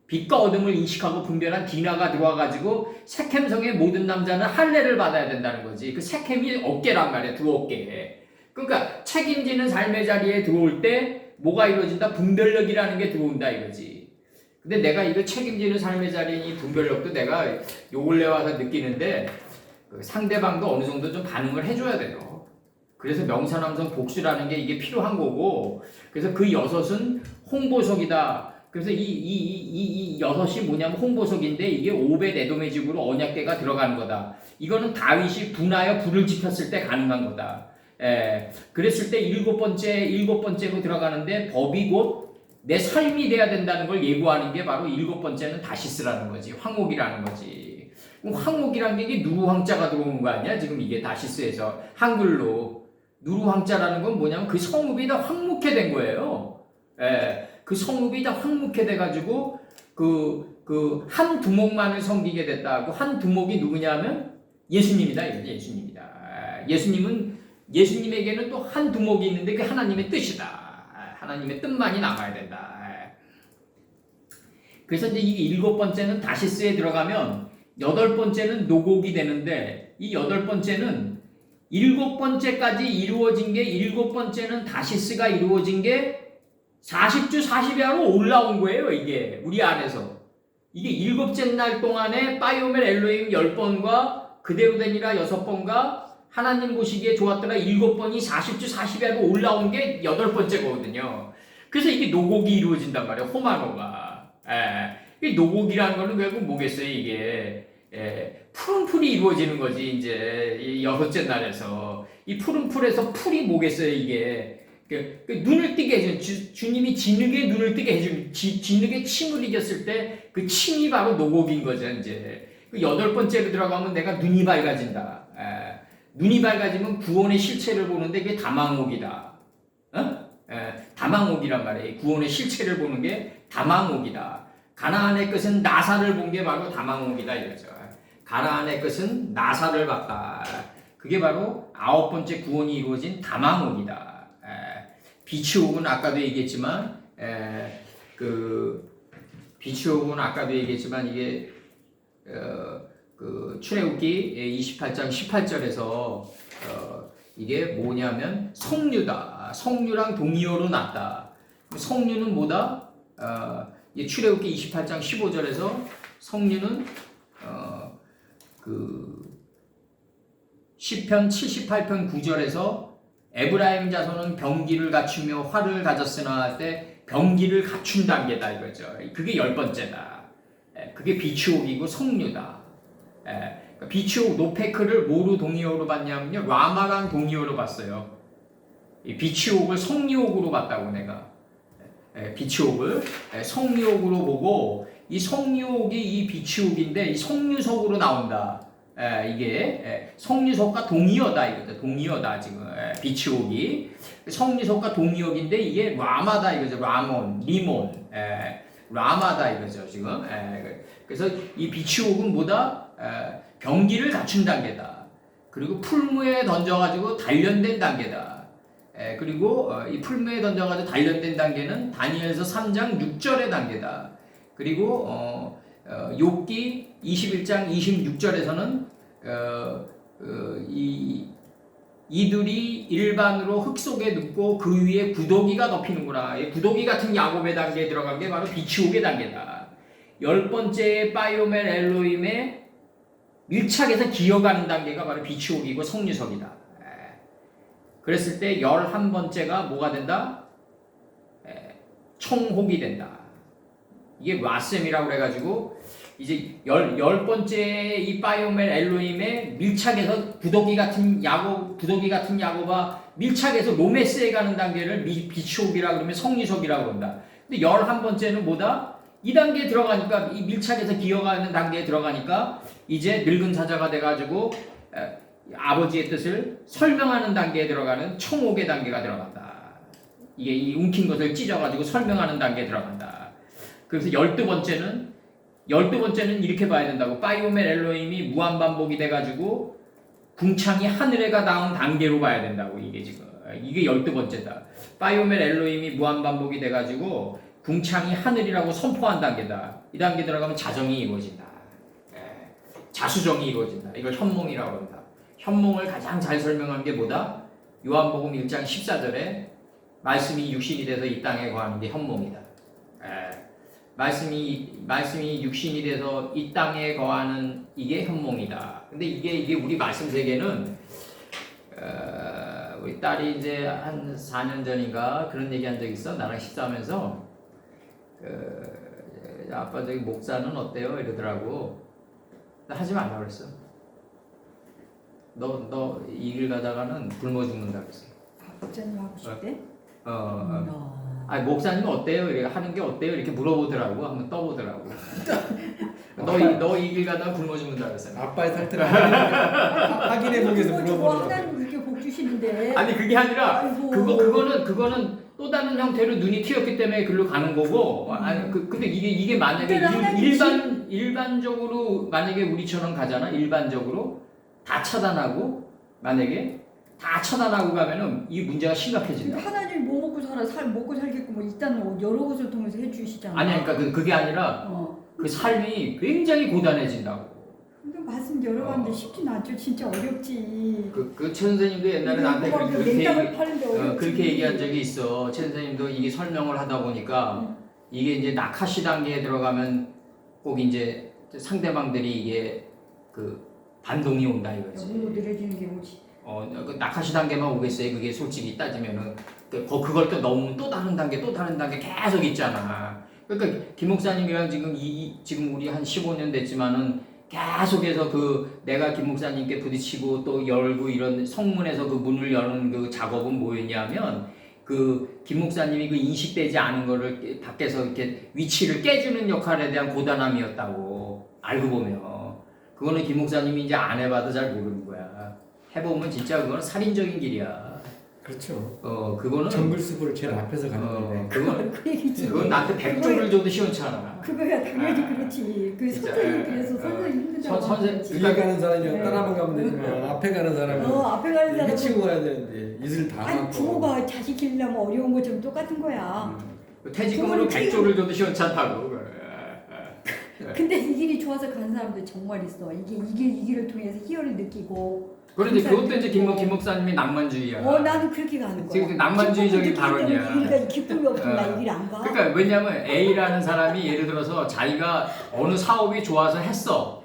빛과 어둠을 인식하고 분별한 디나가 들어와가지고 세켐성의 모든 남자는 할례를 받아야 된다는 거지. 그 세켐이 어깨란 말이야. 두 어깨. 그러니까 책임지는 삶의 자리에 들어올 때 뭐가 이루어진다? 분별력이라는 게 들어온다 이거지. 근데 내가 이거 책임지는 삶의 자리인 이 분별력도 내가 요 근래 와서 느끼는데 그 상대방도 어느 정도 좀 반응을 해줘야 돼요. 그래서 명사남성 복수라는 게 이게 필요한 거고, 그래서 그 여섯은 홍보석이다. 그래서 이 여섯이 뭐냐면 홍보석인데 이게 5배 내도매직으로 언약궤가 들어가는 거다. 이거는 다윗이 분하여 불을 지폈을 때 가능한 거다. 그랬을 때 일곱 번째로 들어가는데 법이 곧 내 삶이 돼야 된다는 걸 예고하는 게 바로 일곱 번째는 다시스라는 거지. 황옥이라는 거지. 황옥이라는 게 이게 누루황자가 들어오는 거 아니야? 지금 이게 다시스에서 한글로. 누루황자라는 건 뭐냐면 그 성읍이 다 황무케 된 거예요. 그 성읍이 다 황무케 돼가지고 한 두목만을 섬기게 됐다. 그 한 두목이 누구냐면 예수님이다. 이거지. 예수님이다. 예수님에게는 또 한 두목이 있는데 그 하나님의 뜻이다. 하나님의 뜻만이 남아야 된다. 그래서 이제 이 일곱 번째는 다시스에 들어가면 여덟 번째는 노곡이 되는데 이 여덟 번째는 일곱 번째까지 이루어진 게 일곱 번째는 다시스가 이루어진 게 40주 40야로 올라온 거예요. 이게 우리 안에서 이게 일곱째 날 동안에 빠이오멜 엘로힘 10번과 그대로 되니라 6번과 하나님 보시기에 좋았더라 7번이 40주 40야로 올라온 게 여덟 번째거든요. 그래서 이게 노곡이 이루어진단 말이에요. 호마노가. 이 노곡이라는 거는 결국 뭐겠어요? 이게 푸른 풀이 이루어지는 거지. 이제 이 여섯째 날에서 이 푸른 풀에서 풀이 뭐겠어요? 이게 눈을 뜨게 해준 주님이 진흙에 눈을 뜨게 해준 진흙에 침을 이겼을 때 그 침이 바로 노곡인 거죠. 이제 그 여덟 번째로 들어가면 내가 눈이 밝아진다. 눈이 밝아지면 구원의 실체를 보는데 이게 다망옥이다. 다망옥이란 말이에요. 구원의 실체를 보는 게 다망옥이다. 가나안의 끝은 나사를 본 게 바로 다망옥이다 이거죠. 가나안의 끝은 나사를 봤다. 그게 바로 아홉 번째 구원이 이루어진 다망옥이다. 비치옥은 아까도 얘기했지만 비치옥은 아까도 얘기했지만 이게 출애굽기 28장 18절에서 이게 뭐냐면 성류다. 성류랑 동의어로 났다. 성류는 뭐다? 출애굽기 28장 15절에서 성류는 시편 78편 9절에서 에브라임 자손은 병기를 갖추며 활을 가졌으나 할 때 병기를 갖춘 단계다 이거죠. 그게 열 번째다. 그게 비추옥이고 성류다. 비추옥 노페크를 뭐로 동의어로 봤냐면요. 라마랑 동의어로 봤어요. 이 비추옥을 성류옥으로 봤다고 내가. 비추옥을 성류옥으로 보고 이 성류옥이 이 비추옥인데 이 성류석으로 나온다. 이게 성류석과 동의어다 이거죠. 동의어다 지금 비추옥이 성류석과 동의어인데 이게 라마다 이거죠. 리몬 라마다 이거죠 지금. 그래서 이 비추옥은 뭐다? 병기를 갖춘 단계다. 그리고 풀무에 던져가지고 단련된 단계다. 그리고 이 풀무에 던져가지고 단련된 단계는 다니엘서 3장 6절의 단계다. 그리고 욥기 21장 26절에서는 이들이 일반으로 흙 속에 눕고 그 위에 구더기가 덮이는구나. 구더기 같은 야곱의 단계에 들어간 게 바로 비치옥의 단계다. 열 번째 빠이오멜 엘로힘의 밀착해서 기어가는 단계가 바로 비치옥이고 성류석이다. 그랬을 때 11번째가 뭐가 된다? 청혹이 된다. 이게 와셈이라고 그래가지고 이제 열 번째 이 빠이오멜 엘로힘에 밀착해서 구더기 같은 야곱아 밀착해서 로메스에 가는 단계를 비추옥이라고 그러면 성리석이라고 그런다. 근데 11번째는 뭐다? 이 단계에 들어가니까 이 밀착해서 기어가는 단계에 들어가니까 이제 늙은 사자가 돼가지고 아버지의 뜻을 설명하는 단계에 들어가는 청옥의 단계가 들어간다. 이게 이 움킨 것을 찢어가지고 설명하는 단계에 들어간다. 그래서 12번째는 이렇게 봐야 된다고. 빠이오멜 엘로힘이 무한반복이 돼가지고 궁창이 하늘에가 닿은 단계로 봐야 된다고. 이게 지금 이게 12번째다. 빠이오멜 엘로힘이 무한반복이 돼가지고 궁창이 하늘이라고 선포한 단계다. 이 단계 들어가면 자정이 이루어진다. 자수정이 이루어진다. 이걸 현몽이라고 한다. 현몽을 가장 잘 설명한 게 뭐다? 요한복음 1장 14절에 말씀이 육신이 돼서 이 땅에 거하는 게 현몽이다. 말씀이 육신이 돼서 이 땅에 거하는 이게 현몽이다. 근데 이게 우리 말씀 세계는 우리 딸이 이제 한 4년 전인가 그런 얘기한 적 있어. 나랑 식사하면서 아빠 저기 목사는 어때요? 이러더라고. 나 하지 말라 그랬어. 너 이 길 가다가는 굶어 죽는다 그랬어. 목사님 하고 싶대? 아니 목사님 어때요? 이렇게 하는 게 어때요? 이렇게 물어보더라고. 한번 떠보더라고. 너 이 길 가다가 굶어 죽는다 그랬어. 아빠의 상태를 확인해 보기 위해서 물어보는 하나님 그렇게 복 주시는데. 아니 그게 아니라 아이고. 그거는 또 다른 형태로 눈이 튀었기 때문에 글로 가는 거고. 아니 근데 이게 만약에 일반적으로 만약에 우리처럼 가잖아. 일반적으로 다 차단하고 만약에 다 차단하고 가면은 이 문제가 심각해진다. 하나님 뭐 먹고 먹고 살겠고 뭐 일단 여러 곳을 통해서 해주시잖아. 아니 그러니까 그게 아니라 그 삶이 굉장히 고단해진다고. 근데 말씀 여러 가는데 쉽진 않죠. 진짜 어렵지. 최 선생님도 옛날에 나한테 그렇게 그렇게 얘기한 적이 있어. 최 선생님도 이게 설명을 하다 보니까 이게 이제 낙하시 단계에 들어가면 꼭 이제 상대방들이 이게 그 반동이 온다 이거지. 너무 느려지는 게 오지. 그 낙하시 단계만 오겠어요. 그게 솔직히 따지면은 그걸 또 넘으면 또 다른 단계 계속 있잖아. 그러니까 김 목사님이랑 지금 우리 한 15년 됐지만은 계속해서 내가 김 목사님께 부딪히고 또 열고 이런 성문에서 그 문을 여는 그 작업은 뭐였냐면 김 목사님이 인식되지 않은 거를 밖에서 이렇게 위치를 깨주는 역할에 대한 고단함이었다고 알고 보면 그거는 김 목사님이 이제 안 해봐도 잘 모르는 거야. 해보면 진짜 그거는 살인적인 길이야. 그렇죠. 그거는 정글숲을 제일 앞에서 가는 건데. 그건 나한테 100조를 줘도 시원찮아. 그거야 당연히 그렇지. 그 선생님 그래서 선생님 힘들다고. 뒤에 가는 사람이 따라만 가면 되지만 앞에 가는 사람이 앞에 가는 사람 해치고 가야 되는데 이슬 다 아니 갖고. 부모가 자식 키우려면 어려운 것처럼 똑같은 거야. 퇴직금으로 100조를 줘도 시원찮다고. 근데 이 길이 좋아서 가는 사람들 정말 있어. 이 길을 통해서 희열을 느끼고. 그런데 그것도 이제 김 목사님이 낭만주의야. 나는 그렇게 가는 거야. 지금 낭만주의적인 발언이야. 그러니까 기쁨이 없으면 나 이 길 안 가. 그러니까 왜냐면 A라는 사람이 예를 들어서 자기가 어느 사업이 좋아서 했어.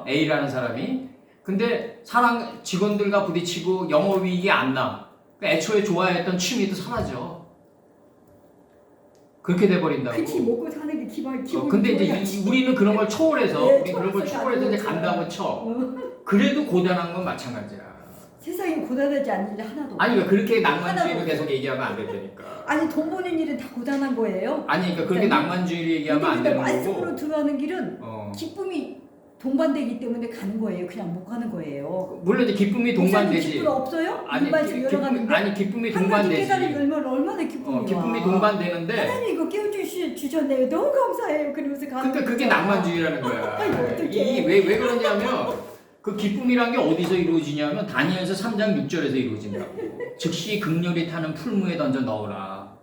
A라는 사람이. 근데 직원들과 부딪히고 영업이익이 안 나. 그러니까 애초에 좋아했던 취미도 사라져. 그렇게 돼버린다고. 그치 먹고 사는 게 기본. 근데 이제 우리는 그런 걸 초월해서 우리 그런 걸 초월해서 이제 간다고 쳐. 그래도 고단한 건 마찬가지야. 세상에 고단하지 않는 일 하나도. 아니 그러니까 그렇게 낭만주의로 계속 얘기하면 안 된다니까. 아니 돈 버는 일은 다 고단한 거예요. 아니 그러니까 그렇게 낭만주의로 얘기하면 안 되는 거고. 말씀으로 들어가는 길은 기쁨이 동반되기 때문에 가는 거예요. 그냥 못 가는 거예요. 물론 이제 기쁨이 동반되지. 기쁨 없어요? 아니 기쁨이 동반되지. 얼마나 기쁨이야. 기쁨이 동반되는데. 하나님 이거 깨워주셨네요. 너무 감사해요. 그러면서 가는. 그러니까 그게 낭만주의라는 거야. 어떡해. 왜 그러냐면 그 기쁨이란 게 어디서 이루어지냐면 다니엘서 3장 6절에서 이루어진다고. 즉시 극렬히 타는 풀무에 던져 넣어라.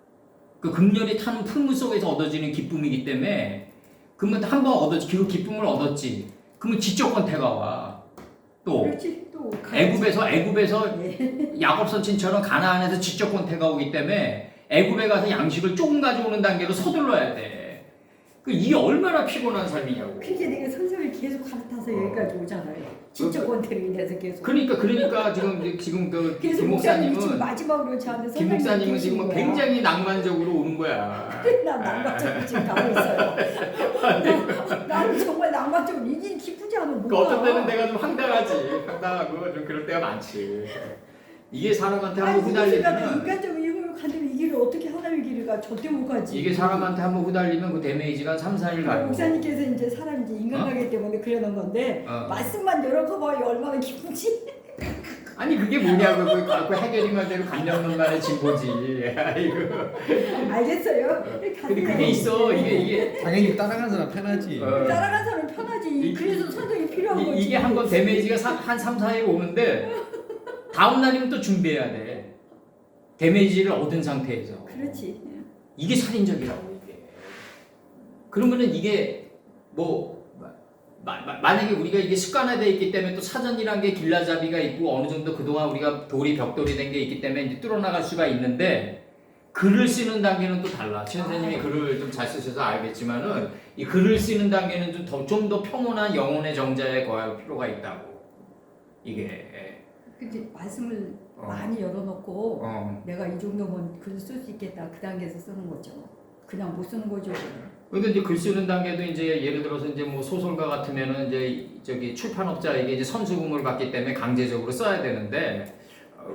그 극렬히 타는 풀무 속에서 얻어지는 기쁨이기 때문에 그러면 한번 그 기쁨을 얻었지. 그러면 지적 권태가 와. 또 애굽에서 야곱 선친처럼 가나안에서 지적 권태가 오기 때문에 애굽에 가서 양식을 조금 가져오는 단계로 서둘러야 돼. 이게 얼마나 피곤한 삶이냐고. 그게 내가 선생을 계속 갈아타서 여기까지 오잖아요. 지적 권태로 인해서 계속. 그러니까 지금 김 목사님은 지금 마지막으로 저한테 김 목사님은 지금 굉장히 낭만적으로 오는 거야. 난 낭만적으로 지금 가고 있어요. 나는 정말 낭만적으로 이게 기쁘지 않으면 못 가. 어떤 때는 내가 좀 황당하고 좀 그럴 때가 많지. 이게 사람한테 한번 후달리면 인간적으로 이걸 가는데 이 길을 어떻게 하나님의 길을 가? 절대 못 가지. 이게 사람한테 한번 후달리면 그 데미지가 3, 4일 가요. 목사님께서 이제 사람이 이제 인간하기 때문에 그려놓은 건데 말씀만 열어봐봐요 얼마나 기쁜지. 아니 그게 뭐냐고 그 해결이만 대로 감정론만의 진보지. 아이고. 알겠어요. 근데 그게 있어. 이게 당연히 따라가는 사람 편하지. 따라가는 사람 편하지. 그래서 선생이 필요한 거지. 이게 한번 데미지가 한 3, 4일 오는데 다음 날이면 또 준비해야 돼. 데미지를 얻은 상태에서. 그렇지. 이게 살인적이라고 이게. 그러면은 이게 만약에 우리가 이게 습관화되어 있기 때문에 또 사전이란 게 길라잡이가 있고 어느 정도 그동안 우리가 벽돌이 된 게 있기 때문에 이제 뚫어나갈 수가 있는데 글을 쓰는 단계는 또 달라. 최 선생님이 글을 좀 잘 쓰셔서 알겠지만은 이 글을 쓰는 단계는 좀 더 평온한 영혼의 정자에 거할 필요가 있다고. 이게. 근데 말씀을 많이 열어놓고 내가 이 정도면 글 쓸 수 있겠다 그 단계에서 쓰는 거죠. 그냥 못 쓰는 거죠. 근데 이제 글 쓰는 단계도 이제 예를 들어서 이제 뭐 소설가 같으면은 이제 저기 출판업자에게 이제 선수금을 받기 때문에 강제적으로 써야 되는데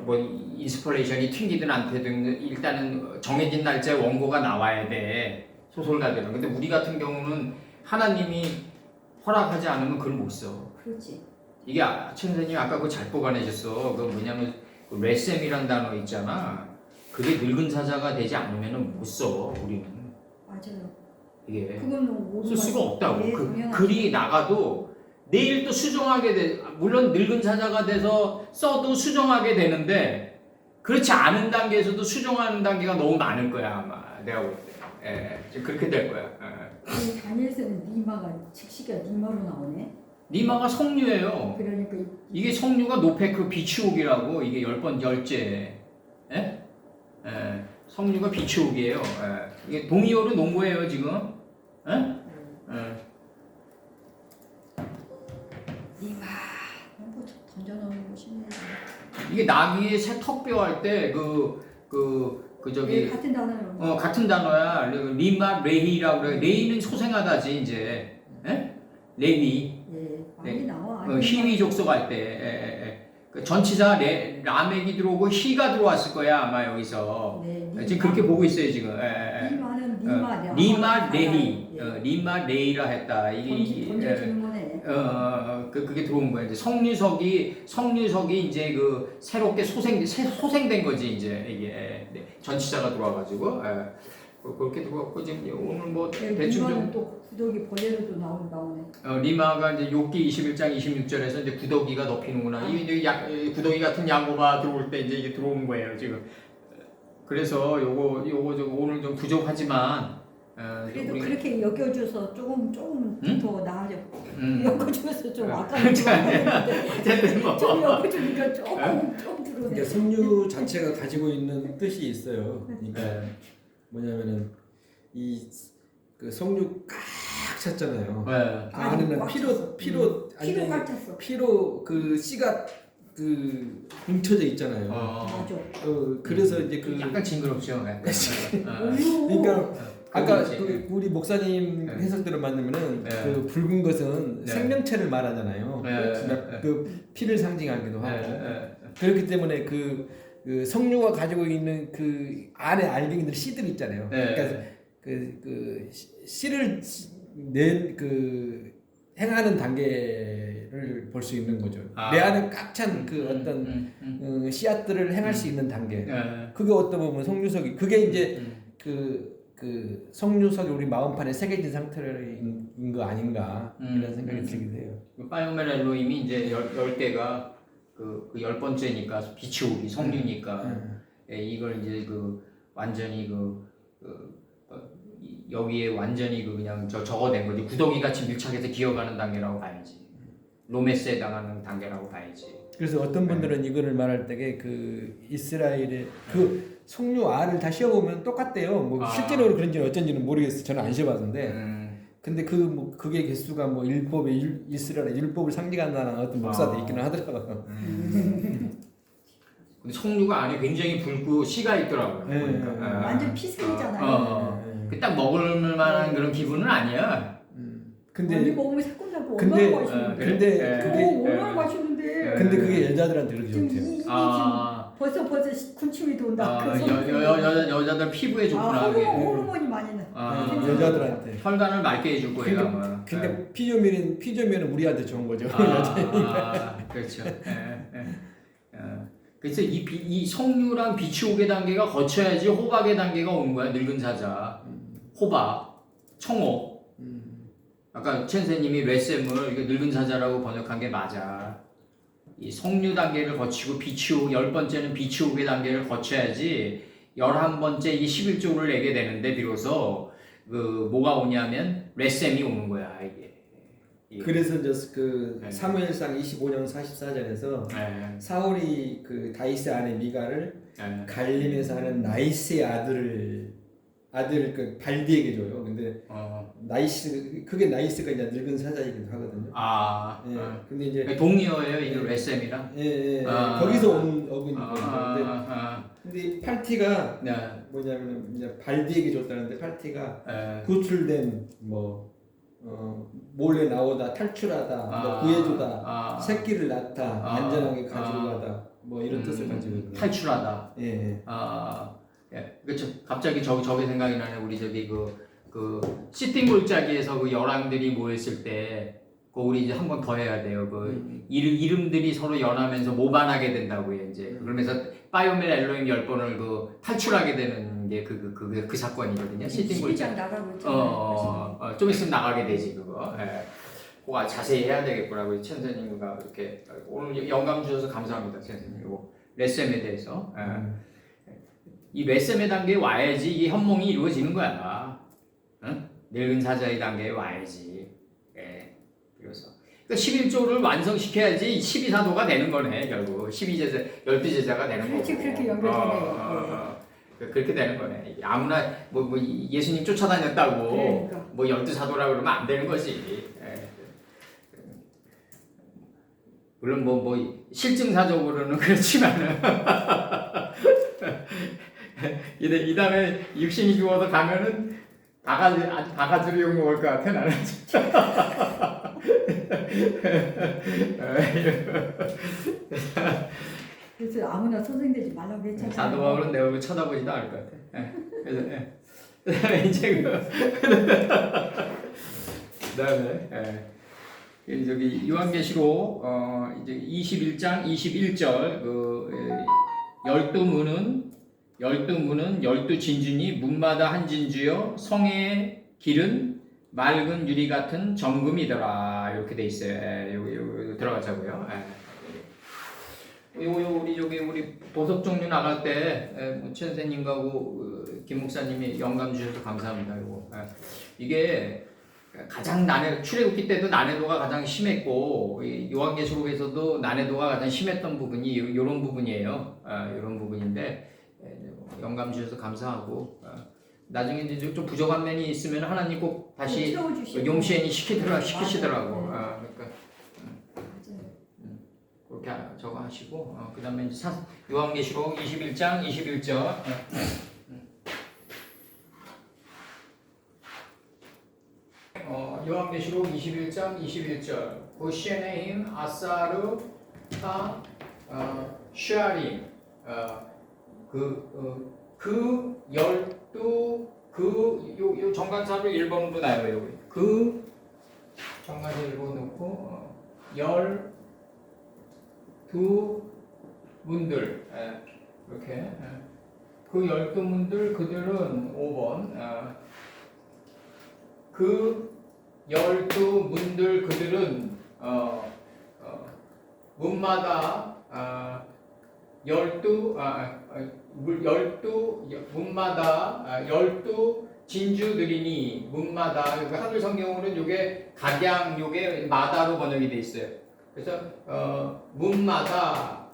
뭐 인스퍼레이션이 튕기든 안 튀든 일단은 정해진 날짜에 원고가 나와야 돼 소설가들은. 근데 우리 같은 경우는 하나님이 허락하지 않으면 글을 못 써. 그렇지. 이게 최 선생님이 아까 그거 잘 뽑아내셨어. 그 뭐냐면 그 레셈이란 단어 있잖아. 그게 늙은 사자가 되지 않으면 못 써. 우리는. 맞아요. 이게 그건 쓸 수가 없다고. 예, 글이 나가도 내일 또 수정하게 돼. 물론 늙은 사자가 돼서 써도 수정하게 되는데 그렇지 않은 단계에서도 수정하는 단계가 너무 많을 거야 아마 내가 볼 때. 예, 그렇게 될 거야. 예. 다니엘서는 니마가 즉시가 니마로 나오네. 니마가 성류예요. 그러니까 이게 성류가 노페크 비치옥이라고 이게 10번 열째. 예? 예. 성류가 비치옥이에요. 예. 이게 동의어로 놓은 거예요 지금. 예? 예. 니마 뭐 던져놓은 것이네. 이게 나귀의 새 턱뼈 할 때 저기 같은 단어요. 같은 단어야. 리마 레히라고 그래. 레히는 소생하다지 이제. 예? 레히. 예, 많이 나와. 히위 족속할 때. 그 전치사 라멕이 들어오고 히가 들어왔을 거야 아마 여기서. 네, 지금 그렇게 보고 있어요 지금. 니마는 니마. 리마 레히. 리마 레히라 했다. 이게 던져주는 거네. 그게 들어온 거야. 이제 성류석이 이제 그 새롭게 소생된 거지 이제 이게 전치사가 들어와가지고 그렇게 들어왔고 지금 오늘 뭐 대충 좀 또 구더기 벌레로도 나오네. 리마가 이제 욥기 21장 26절에서 이제 구더기가 덮이는구나. 이게 이제 구더기 같은 야고바 들어올 때 이제 이게 들어오는 거예요 지금. 그래서 요거 오늘 좀 부족하지만. 그래도 그렇게 여겨줘서 조금 더 나아져. 여겨줘서 좀 아까 좀 여겨주니까 조금 들어오네. 그러니까 성류 자체가 가지고 있는 뜻이 있어요. 그러니까 뭐냐면은 그 성류 꽉 찼잖아요. 안에는 피로 꽉 찼어. 피로 그 씨가 그 뭉쳐져 있잖아요. 맞아. 그래서 이제 그 약간 징그럽죠. 그러니까 아까 우리 목사님 해석대로 만나면은 그 붉은 것은 생명체를 말하잖아요. 그 피를 상징하기도 하고 그렇기 때문에 그 성류가 가지고 있는 그 안에 알갱이들 씨들 있잖아요. 그러니까 그 씨를 낸 그 행하는 단계를 볼 수 있는 거죠. 내 안에 꽉 찬 그 어떤 씨앗들을 행할 수 있는 단계. 그게 어떤 보면 성류석이 그게 이제 그 성류석이 우리 마음판에 새겨진 상태인 거 아닌가 이런 생각이 들기도 해요. 파이오멜 엘로힘이 이제 10개가 그 10번째니까 비치오기 성류니까 이걸 이제 그 완전히 여기에 완전히 그냥 적어낸 거지. 구더기 같이 밀착해서 기어가는 단계라고 봐야지. 로메스에 당하는 단계라고 봐야지. 그래서 어떤 분들은 이거를 말할 때에 그 이스라엘의 그 성류 알을 다 씌워보면 똑같대요. 뭐 실제로 그런지는 어쩐지는 모르겠어요. 저는 안 씌워봤는데. 근데 그게 개수가 뭐 이스라엘의 율법을 상징한다는 어떤 목사도 있기는 하더라고요. 근데 성류가 안에 굉장히 붉고 씨가 있더라고요. 완전 피색이잖아요. 그 딱 먹을 만한 그런 기분은 아니야. 근데 먹으면 새콤달콤 얼마나 맛있는데. 얼마나 맛있는데. 근데 그게 여자들한테 그렇게 좋대요. 벌써 군침이 돈다. 여자들 피부에 좋구나. 호르몬이 많이 나. 여자들한테 혈관을 맑게 해줄 거예요 아마. 근데 피조면은 우리한테 좋은 거죠. 그렇죠. 그래서 이 성류랑 비치옥의 단계가 거쳐야지 호박의 단계가 오는 거야. 늙은 사자, 호박, 청옥. 아까 천세님이 레셈을 늙은 사자라고 번역한 게 맞아. 이 성류 단계를 거치고 비치옥 10번째는 비치옥의 단계를 거쳐야지 11번째 이 11조를 내게 되는데 비로소 그 뭐가 오냐면 레셈이 오는 거야 그래서 이제 그 사무엘상 25장 44절에서 사울이 그 다윗의 아내 미갈을 갈림에서 하는 나이스의 아들 그 발디에게 줘요. 근데 나이스 그게 나이스가 이제 늙은 사자이기도 하거든요. 근데 이제 동료예요, 이 레셈이랑. 거기서 온 어근이거든요. 근데 팔티가 뭐냐면 이제 발디에게 줬다는데 팔티가 구출된 뭐 몰래 나오다 탈출하다 뭐 구해주다 새끼를 낳다 안전하게 가져가다 뭐 이런 뜻을 가지고 있거든요. 탈출하다. 그렇죠. 갑자기 저게 생각이 나네. 우리 저기 그 시팅 골짜기에서 그 열왕들이 모였을 때 그 우리 이제 한 번 더 해야 돼요. 그 이름들이 서로 연하면서 모반하게 된다고요. 이제 그러면서 파이오멜 엘로힘 10번을 그 탈출하게 되는 게 그 사건이거든요. 시팅 골짜기. 나가고 있잖아요. 좀 있으면 나가게 되지 그거. 그거 자세히 해야 되겠구나. 우리 천사님과 이렇게 오늘 영감 주셔서 감사합니다, 천사님. 이거 레셈에 대해서. 이 레셈의 단계에 와야지 이 현몽이 이루어지는 거야. 응? 늙은 사자의 단계에 와야지. 그래서 그러니까 11조를 완성시켜야지 12사도가 되는 거네. 결국 12제자, 12제자가 되는 거고. 그렇게 연결되네요. 그렇게 되는 거네. 아무나 뭐 예수님 쫓아다녔다고 그러니까. 뭐 12사도라 그러면 안 되는 거지. 물론 뭐 실증사적으로는 그렇지만은 이 다음에 육신이 죽어서 가면은 바가지로 욕 먹을 것 같아 나는 진짜. 그래서 아무나 선생 되지 말라고 했잖아요. 사도 바울은 내 얼굴 쳐다보지도 않을 것 같아. 그래서 이제 그다음에 저기 요한계시록 이제 21장 21절 그 12문은 12진주니 문마다 한 진주여 성의 길은 맑은 유리 같은 정금이더라. 이렇게 돼 있어요. 여기 들어가자고요. 우리 보석 종류 나갈 때 천생님하고 김 목사님이 영감 주셔서 감사합니다. 이게 가장 출애굽기 때도 난해도가 가장 심했고 요한계시록에서도 난해도가 가장 심했던 부분이 이런 부분이에요. 이런 부분인데 영감 주셔서 감사하고 나중에 이제 좀 부족한 면이 있으면 하나님 꼭 다시 용시엔이 시키시더라고. 그러니까 그렇게 저거 하시고 그 다음에 이제 요한계시록 21장 21절 요한계시록 21장 21절 고시에네임 아사르 타 슈아림 그 12 요 정관사로 1번으로 나요. 여기 그 정관사 1번 놓고 12문들 이렇게 그 12문들 그들은 5번 그 12문들 그들은 문마다 12문마다 12 진주들이니 문마다 한글 성경으로는 요게 각양 요게 마다로 번역이 돼 있어요. 그래서 문마다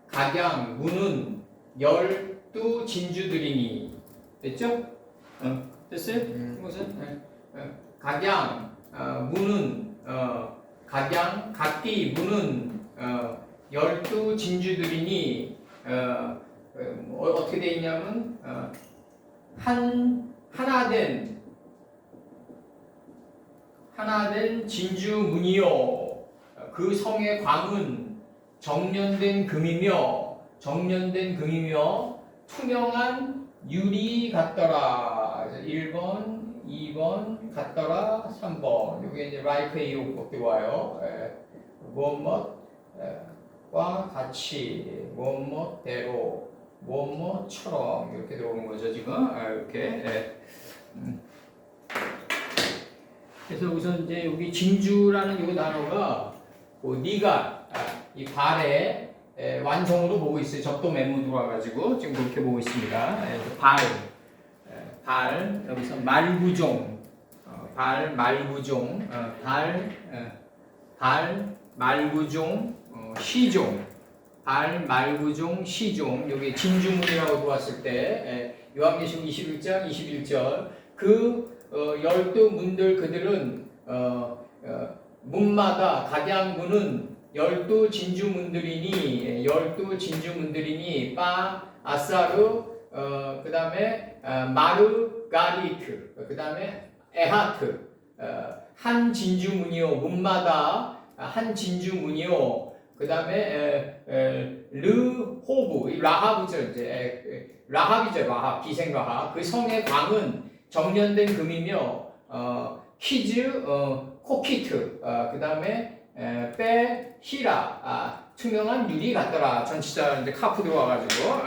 각양 문은 12 진주들이니 됐죠? 됐어요? 무슨 각양 문은 각양 각기 문은 12 진주들이니 어떻게 되어 있냐면 하나된 진주 문이요 그 성의 광은 정련된 금이며 투명한 유리 같더라. 1번, 2번 같더라. 3번. 이게 이제 라이크의 이용법이 와요. 무엇과 같이 무엇대로 무엇처럼 이렇게 들어오는 거죠 지금. 이렇게. 그래서 우선 이제 여기 진주라는 이 단어가 네가 이 발의 완성으로 보고 있어요. 접도 맨문 들어와가지고 지금 그렇게 보고 있습니다. 발 여기서 말구종 발 말구종, 발 말구종, 시종, 발 말구종, 시종. 여기 진주문이라고 보았을 때 요한계시록 21장 21절 그 12문들 그들은 문마다 각양문은 12진주문들이니 12진주문들이니 바 아사르 그 다음에 마르가리트 그 다음에 에하트 한 진주문이요 문마다 한 진주문이요 그 다음에 르호브 라합이죠 이제 라합이죠 라합 기생 라합 그 성의 광은 정련된 금이며 히즈 코키트 그 다음에 빼 히라 투명한 유리 같더라. 전치사 이제 카프 들어와가지고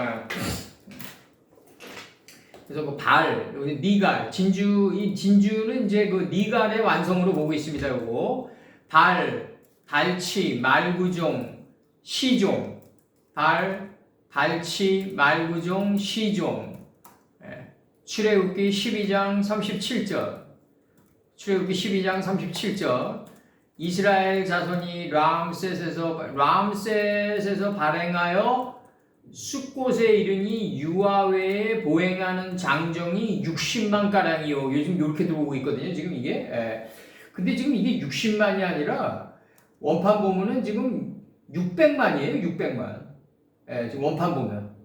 그래서 그 발, 여기 니갈, 이 진주는 이제 그 니갈의 완성으로 보고 있습니다. 요거 발, 발치, 말구종, 시종, 발, 발치, 말구종, 시종. 출애굽기 12장 37절. 출애굽기 12장 37절. 이스라엘 자손이 람셋에서 발행하여 숫곳에 이르니 유아외에 보행하는 장정이 60만 가량이요. 요즘 이렇게 들어오고 있거든요. 지금 이게. 근데 지금 이게 60만이 아니라 원판 보면은 지금 600만이에요. 600만. 지금 원판 보면.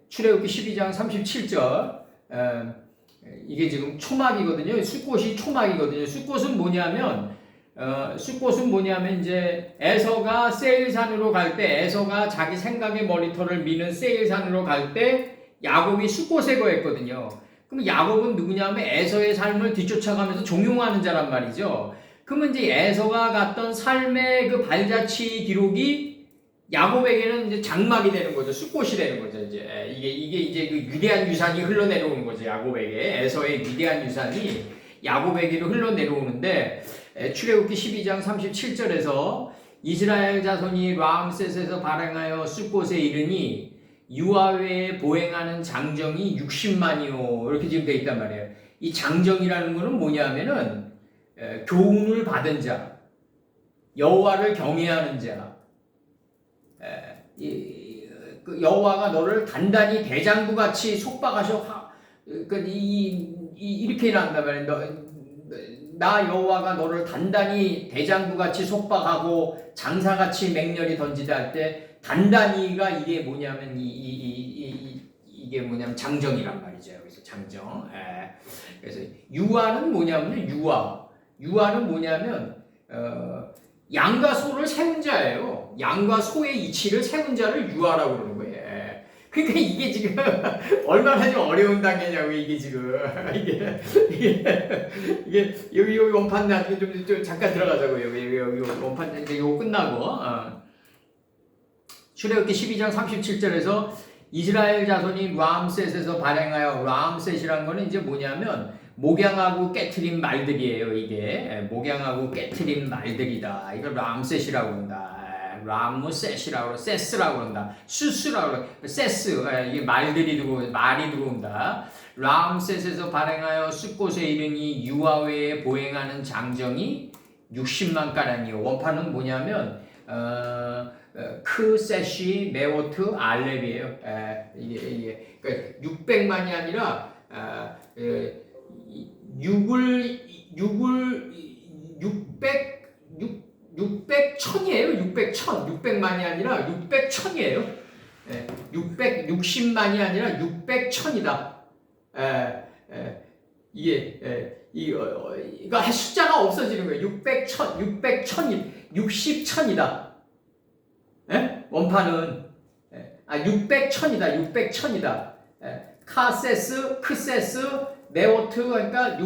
출애굽기 12장 37절. 이게 지금 초막이거든요. 숫곳이 초막이거든요. 숫곳은 뭐냐면 이제 에서가 세일산으로 갈 때 에서가 자기 생각의 머리털을 미는 세일산으로 갈 때 야곱이 숫곳에 거했거든요. 그럼 야곱은 누구냐면 에서의 삶을 뒤쫓아가면서 종용하는 자란 말이죠. 그러면 이제 에서가 갔던 삶의 그 발자취 기록이 야곱에게는 이제 장막이 되는 거죠. 숫곳이 되는 거죠. 이제 이게 이제 그 위대한 유산이 흘러내려오는 거죠. 야곱에게 에서의 위대한 유산이 야곱에게로 흘러내려오는데 출애굽기 12장 37절에서 이스라엘 자손이 람셋에서 발행하여 숫곳에 이르니 유아외에 보행하는 장정이 60만이요 이렇게 지금 돼 있단 말이에요. 이 장정이라는 거는 뭐냐면은 교훈을 받은 자, 여호와를 경외하는 자, 여호와가 너를 단단히 대장부 같이 속박하셔 이렇게 일한단 말이에요. 나 여호와가 너를 단단히 대장부같이 속박하고 장사같이 맹렬히 던지다 할 때 단단히가 이게 뭐냐면 이게 뭐냐면 장정이란 말이죠. 여기서 장정. 그래서 유아는 뭐냐면 유아는 뭐냐면 양과 소를 세운 자예요. 양과 소의 이치를 세운 자를 유아라고 그러는 거예요. 그러니까 이게 지금 얼마나 좀 어려운 단계냐고 이게 지금 이게 여기 원판 나중에 좀 잠깐 들어가자고 여기 원판 이제 이거 끝나고 출애굽기 12장 37절에서 이스라엘 자손이 람셋에서 발행하여 람셋이란 거는 이제 뭐냐면 목양하고 깨트린 말들이에요. 이게 목양하고 깨트린 말들이다. 이걸 람셋이라고 한다. 라무셋이라고 세스라고 한다. 수스라고 세스 이게 말이 들어온다. 람셋에서 발행하여 숫곳에 이르니 유아외에 보행하는 장정이 60만 가량이요. 원판은 뭐냐면 크셋이 메오트 알렙이에요. 이게 그러니까 600만이 아니라 600천이에요. 600만이 아니라 600천이에요. 660만이 아니라 600천이다. 이거 숫자가 없어지는 거예요. 600천이 60천이다. 원판은 600천이다. 카세스, 크세스, 메오트 그러니까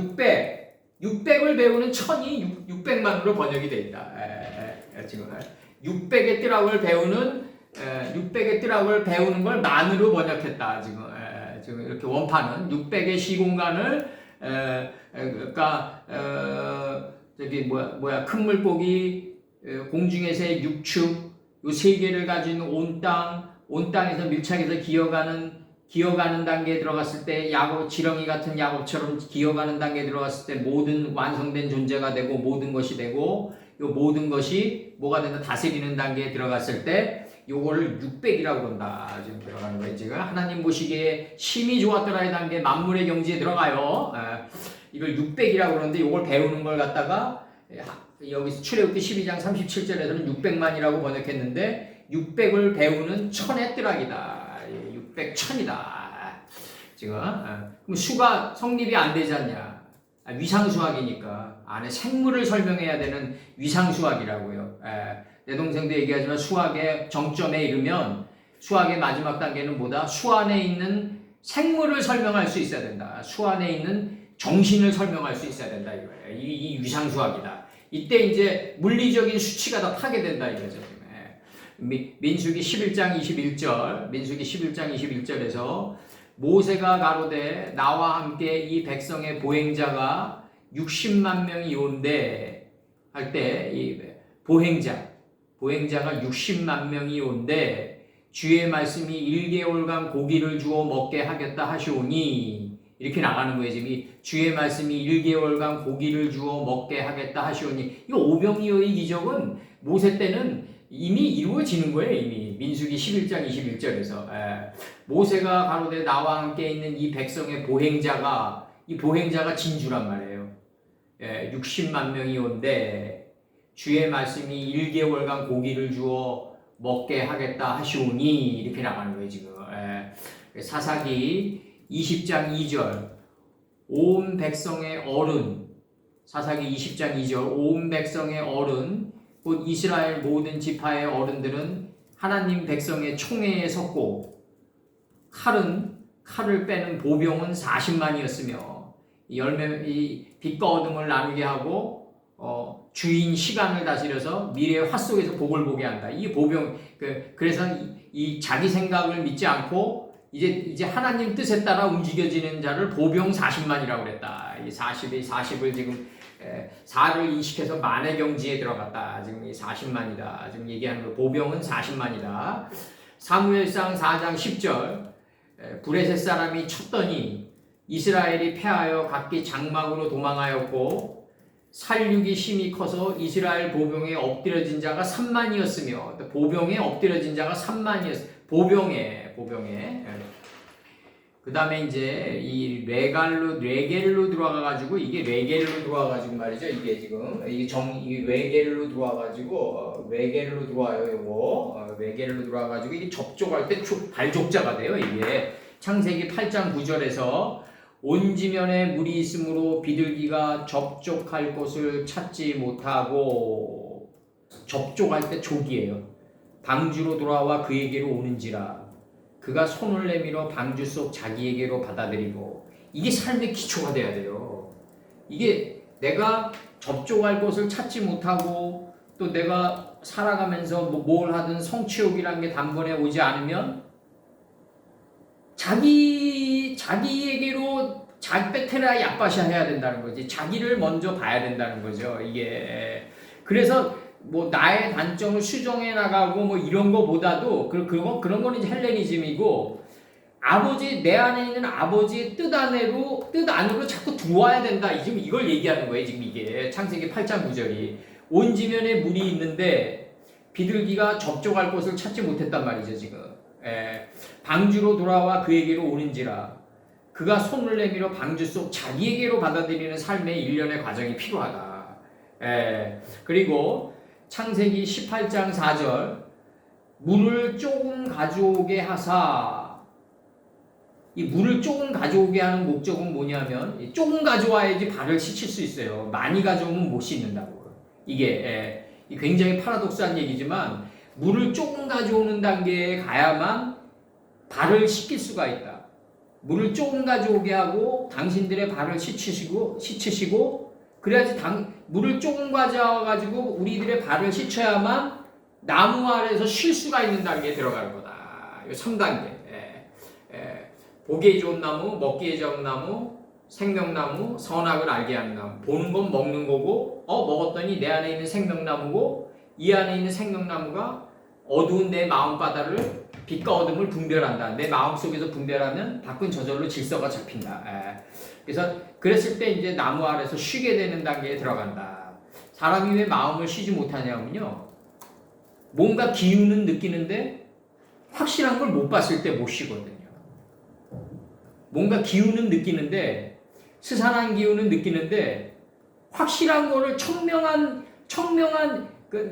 600을 배우는 천이 600만으로 번역이 되어 있다. 지금 600의 띠락을 배우는 걸 만으로 번역했다. 지금 이렇게 원판은 600의 시공간을 그러니까 저기 큰 물고기 공중에서의 육축 요 세 개를 가진 온 땅에서 밀착해서 기어가는 기어가는 단계에 들어갔을 때 야곱, 지렁이 같은 야곱처럼 기어가는 단계에 들어갔을 때 모든 완성된 존재가 되고 모든 것이 되고 요 모든 것이 뭐가 된다? 다스리는 단계에 들어갔을 때 요거를 600이라고 그런다. 지금 들어가는 거예요. 지금 하나님 보시기에 심히 좋았더라의 단계 만물의 경지에 들어가요. 이걸 600이라고 그러는데 요걸 배우는 걸 갖다가 여기서 출애굽기 12장 37절에서는 600만이라고 번역했는데 600을 배우는 천의 뜨락이다. 600 천이다. 지금 그럼 수가 성립이 안 되지 않냐? 위상수학이니까 안에 생물을 설명해야 되는 위상수학이라고요. 내 동생도 얘기하지만 수학의 정점에 이르면 수학의 마지막 단계는 뭐다? 수 안에 있는 생물을 설명할 수 있어야 된다. 수 안에 있는 정신을 설명할 수 있어야 된다 이거예요. 이 위상수학이다. 이때 이제 물리적인 수치가 다 파괴된다 이거죠. 민수기 11장 21절, 민수기 11장 21절에서 모세가 가로되 나와 함께 이 백성의 보행자가 60만 명이 온대 할 때 이 보행자가 60만 명이 온대 주의 말씀이 1개월간 고기를 주어 먹게 하겠다 하시오니 이렇게 나가는 거예요. 지금 이 주의 말씀이 1개월간 고기를 주어 먹게 하겠다 하시오니 이 오병이어의 기적은 모세 때는 이미 이루어지는 거예요. 이미 민수기 11장 21절에서 모세가 가로되 나와 함께 있는 이 백성의 보행자가 이 보행자가 진주란 말이에요. 60만 명이 온데 주의 말씀이 1개월간 고기를 주어 먹게 하겠다 하시오니 이렇게 나가는 거예요. 지금 사사기 20장 2절 온 백성의 어른 사사기 20장 2절 온 백성의 어른 곧 이스라엘 모든 지파의 어른들은 하나님 백성의 총회에 섰고 칼을 빼는 보병은 40만이었으며 이 빛과 어둠을 나누게 하고 주인 시간을 다스려서 미래의 화 속에서 복을 보게 한다. 이 보병 그래서 이 자기 생각을 믿지 않고 이제 하나님 뜻에 따라 움직여지는 자를 보병 40만이라고 그랬다. 이 40을 지금 4를 인식해서 만의 경지에 들어갔다. 지금 이 40만이다. 지금 얘기하는 거 보병은 40만이다. 사무엘상 4장 10절 브레셋 사람이 쳤더니 이스라엘이 패하여 각기 장막으로 도망하였고 살육이 심히 커서 이스라엘 보병에 엎드려진 자가 3만이었으며 보병에 엎드려진 자가 3만이었어. 보병에 그 다음에 이제 이 레겔로 들어와가지고 이게 레겔로 들어와가지고 말이죠. 이게 지금 이게 레겔로 들어와가지고 레겔로 들어와요. 요거 레겔로 들어와가지고 이게 접촉할 때 발족자가 돼요. 이게 창세기 8장 9절에서 온 지면에 물이 있으므로 비둘기가 접촉할 곳을 찾지 못하고 접촉할 때 족이에요. 방주로 돌아와 그에게로 오는지라 그가 손을 내밀어 방주 속 자기에게로 받아들이고 이게 삶의 기초가 돼야 돼요. 이게 내가 접촉할 곳을 찾지 못하고 또 내가 살아가면서 뭘 하든 성취욕이라는 게 단번에 오지 않으면 자기에게로 베테라 야빠샤 해야 된다는 거지. 자기를 먼저 봐야 된다는 거죠. 이게 그래서 나의 단점을 수정해 나가고 이런 거보다도 그런 거는 이제 헬레니즘이고 내 안에 있는 아버지의 뜻 안으로 자꾸 들어와야 된다. 지금 이걸 얘기하는 거예요. 지금 이게 창세기 8장 9절이 온 지면에 물이 있는데 비둘기가 접촉할 곳을 찾지 못했단 말이죠. 지금 방주로 돌아와 그에게로 오는지라 그가 손을 내밀어 방주 속 자기에게로 받아들이는 삶의 일련의 과정이 필요하다. 그리고 창세기 18장 4절 물을 조금 가져오게 하사 이 물을 조금 가져오게 하는 목적은 뭐냐면 조금 가져와야지 발을 씻을 수 있어요. 많이 가져오면 못 씻는다고. 이게 굉장히 파라독스한 얘기지만 물을 조금 가져오는 단계에 가야만 발을 씻길 수가 있다. 물을 조금 가져오게 하고 당신들의 발을 씻으시고 그래야지 물을 조금 가져와가지고 우리들의 발을 씻어야만 나무 아래에서 쉴 수가 있는 단계에 들어갈 거다. 3단계. 보기에 좋은 나무, 먹기에 좋은 나무, 생명나무, 선악을 알게 하는 나무. 보는 건 먹는 거고, 먹었더니 내 안에 있는 생명나무고, 이 안에 있는 생명나무가 어두운 내 마음바다를 빛과 어둠을 분별한다. 내 마음속에서 분별하면 밖은 저절로 질서가 잡힌다. 그래서 그랬을 때 이제 나무 아래서 쉬게 되는 단계에 들어간다. 사람이 왜 마음을 쉬지 못하냐면요. 뭔가 기운은 느끼는데 확실한 걸 못 봤을 때 못 쉬거든요. 뭔가 기운은 느끼는데 스산한 기운은 느끼는데 확실한 거를 청명한 그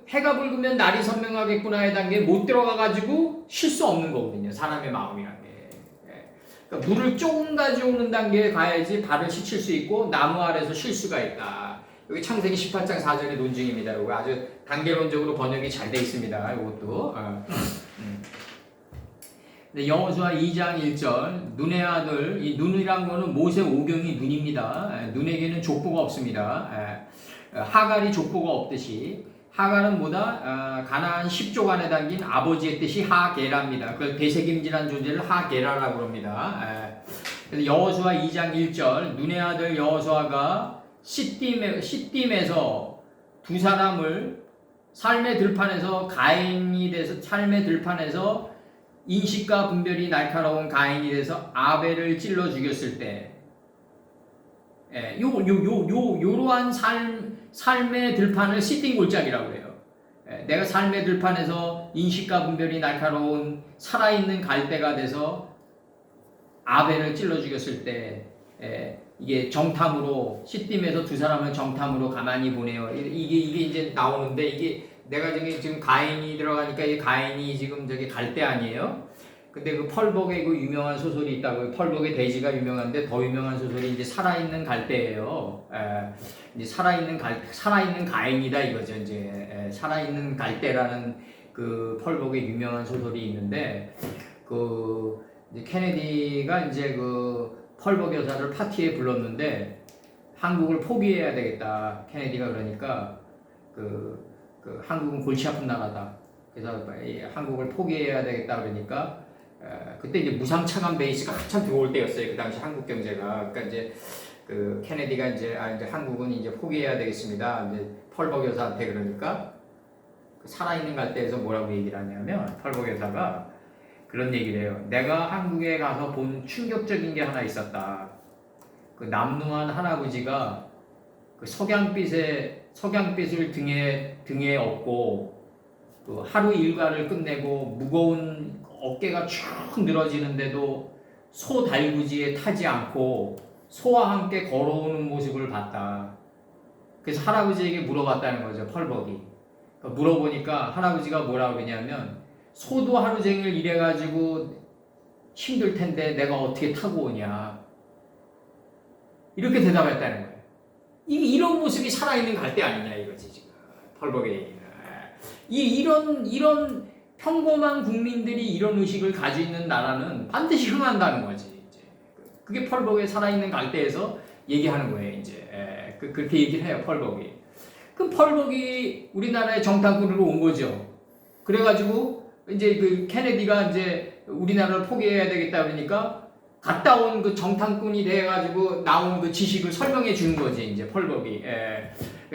해가 붉으면 날이 선명하겠구나의 단계에 못 들어가가지고 쉴 수 없는 거거든요. 사람의 마음이란 게. 그러니까 물을 조금 가져오는 단계에 가야지 발을 씻힐 수 있고 나무 아래서 쉴 수가 있다. 여기 창세기 18장 4절의 논증입니다. 이거 아주 단계론적으로 번역이 잘 돼 있습니다. 이것도. 여호수아 2장 1절 눈의 아들, 이 눈이란 거는 모세 오경이 눈입니다. 눈에게는 족보가 없습니다. 하갈이 족보가 없듯이 하갈은 뭐다? 가나안 10족 안에 담긴 아버지의 뜻이 하게라입니다. 그걸 되새김질한 존재를 하게라라고 합니다. 그래서 여호수아 2장 1절 눈의 아들 여호수아가 시딤에서 두 사람을 삶의 들판에서 가인이 돼서 삶의 들판에서 인식과 분별이 날카로운 가인이 돼서 아벨을 찔러 죽였을 때, 요러한 삶의 들판을 시딤 골짜기라고 해요. 내가 삶의 들판에서 인식과 분별이 날카로운 살아있는 갈대가 돼서 아벨을 찔러 죽였을 때, 이게 정탐으로 시딤에서 두 사람을 정탐으로 가만히 보내요. 이게 이제 나오는데 이게 내가 지금 가인이 들어가니까 이 가인이 지금 저기 갈대 아니에요? 근데 그 펄벅의 그 유명한 소설이 있다고. 펄벅의 돼지가 유명한데 더 유명한 소설이 이제 살아있는 갈대예요. 이제 살아있는 가인이다 이거죠. 이제 살아있는 갈대라는 그 펄벅의 유명한 소설이 있는데 그 이제 케네디가 이제 그 펄벅 여사를 파티에 불렀는데 한국을 포기해야 되겠다. 케네디가 그러니까 그 한국은 골치 아픈 나라다. 그래서 한국을 포기해야 되겠다 그러니까 그때 이제 무상차관 베이스가 한참 들어올 때였어요. 그 당시 한국 경제가. 그러니까 이제 그 케네디가 이제 한국은 이제 포기해야 되겠습니다. 이제 펄벅 여사한테 그러니까 그 살아있는 갈대에서 뭐라고 얘기를 하냐면 펄벅 여사가 그런 얘기를 해요. 내가 한국에 가서 본 충격적인 게 하나 있었다. 그 남루한 할아버지가 그 석양빛을 등에 업고 그 하루 일과를 끝내고 무거운 어깨가 쭉 늘어지는데도 소 달구지에 타지 않고 소와 함께 걸어오는 모습을 봤다. 그래서 할아버지에게 물어봤다는 거죠. 펄벅이. 물어보니까 할아버지가 뭐라고 그러냐면 소도 하루 종일 일해가지고 힘들 텐데 내가 어떻게 타고 오냐. 이렇게 대답했다는 거예요. 이런 모습이 살아있는 갈대 아니냐 이거지 지금 펄벅의 얘기는. 이런 평범한 국민들이 이런 의식을 가지고 있는 나라는 반드시 흥한다는 거지. 이제 그게 펄벅의 살아있는 갈대에서 얘기하는 거예요. 이제 그렇게 얘기를 해요 펄벅이. 그럼 펄벅이 우리나라의 정탐꾼으로 온 거죠. 그래가지고 이제 그 케네디가 이제 우리나라를 포기해야 되겠다 그러니까 갔다 온 그 정탐꾼이 돼가지고 나온 그 지식을 설명해 주는 거지 이제 펄벅이.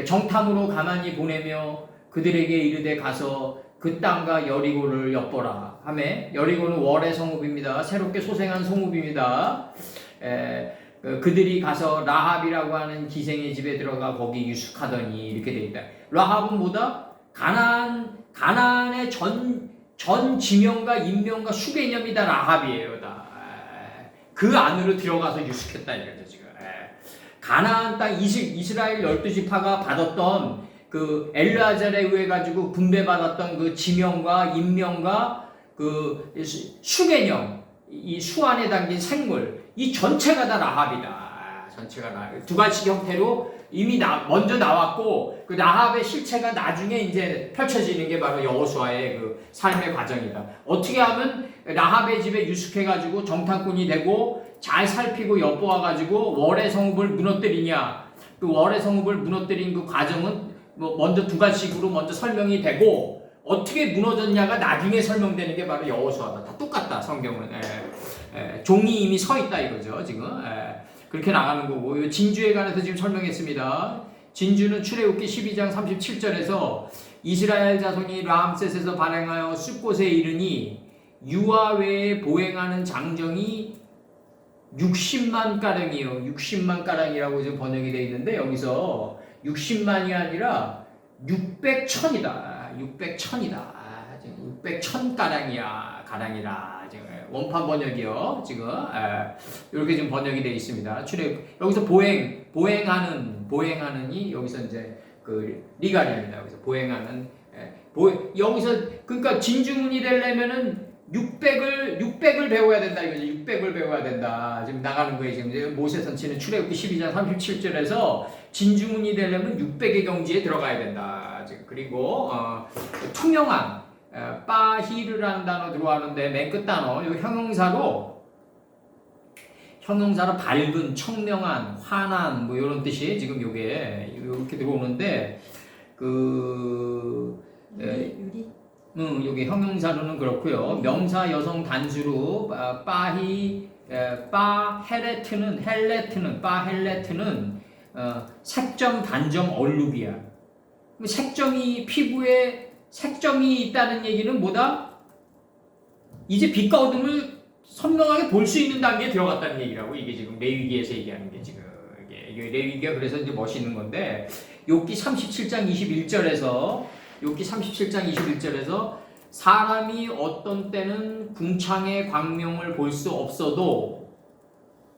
정탐으로 가만히 보내며 그들에게 이르되 가서 그 땅과 여리고를 엿보라 하매 여리고는 월의 성읍입니다. 새롭게 소생한 성읍입니다. 그들이 가서 라합이라고 하는 기생의 집에 들어가 거기 유숙하더니 이렇게 돼 있다. 라합은 뭐다? 가나안의 전 지명과 인명과 수개념이다 라합이에요. 다. 그 안으로 들어가서 유숙했다 이거죠 지금. 가나안 땅 이스라엘 12지파가 받았던 그 엘르아잘에 의해 가지고 분배받았던 그 지명과 인명과 그 수개념, 이 수 안에 담긴 생물, 이 전체가 다 라합이다. 전체가 두 가지 형태로 이미 먼저 나왔고 그 라합의 실체가 나중에 이제 펼쳐지는 게 바로 여호수아의 그 삶의 과정이다. 어떻게 하면 라합의 집에 유숙해가지고 정탐꾼이 되고 잘 살피고 엿보아가지고 월의 성읍을 무너뜨리냐? 그 월의 성읍을 무너뜨린 그 과정은 뭐 먼저 두 가지식으로 먼저 설명이 되고 어떻게 무너졌냐가 나중에 설명되는 게 바로 여호수아다. 다 똑같다 성경은. 종이 이미 서 있다 이거죠 지금. 그렇게 나가는 거고 진주에 관해서 지금 설명했습니다. 진주는 출애굽기 12장 37절에서 이스라엘 자손이 람셋에서 발행하여 숫곳에 이르니 유아 외에 보행하는 장정이 60만 가량이요. 60만 가량이라고 지금 번역이 되어 있는데 여기서 60만이 아니라 600천이다. 600천이다. 600천 가량이라 지금 원판 번역이요. 지금 이렇게 지금 번역이 되어 있습니다. 여기서 보행하는이 여기서 이제 그 리가리입니다. 여기서 보행하는 여기서 그러니까 진주문이 되려면은 600을 배워야 된다 이거죠. 600을 배워야 된다. 지금 나가는 거예요. 지금 모세 선지는 출애굽기 12장 37절에서 진주문이 되려면 600의 경지에 들어가야 된다. 지금 그리고 투명한 빠히르라는 단어 들어가는데 맨 끝 단어 이 형용사로 밝은, 청명한, 환한 뭐 이런 뜻이 지금 요게 이렇게 들어오는데 유리? 여기 형용사로는 그렇고요. 명사 여성 단수로 헬레트는 색점, 단점, 얼룩이야. 색점이 피부에 색점이 있다는 얘기는 뭐다? 이제 빛과 어둠을 선명하게 볼 수 있는 단계에 들어갔다는 얘기라고. 이게 지금 레위기에서 얘기하는 게 지금 이게 레위기가 그래서 이제 멋있는 건데 욥기 37장 21절에서 사람이 어떤 때는 궁창의 광명을 볼 수 없어도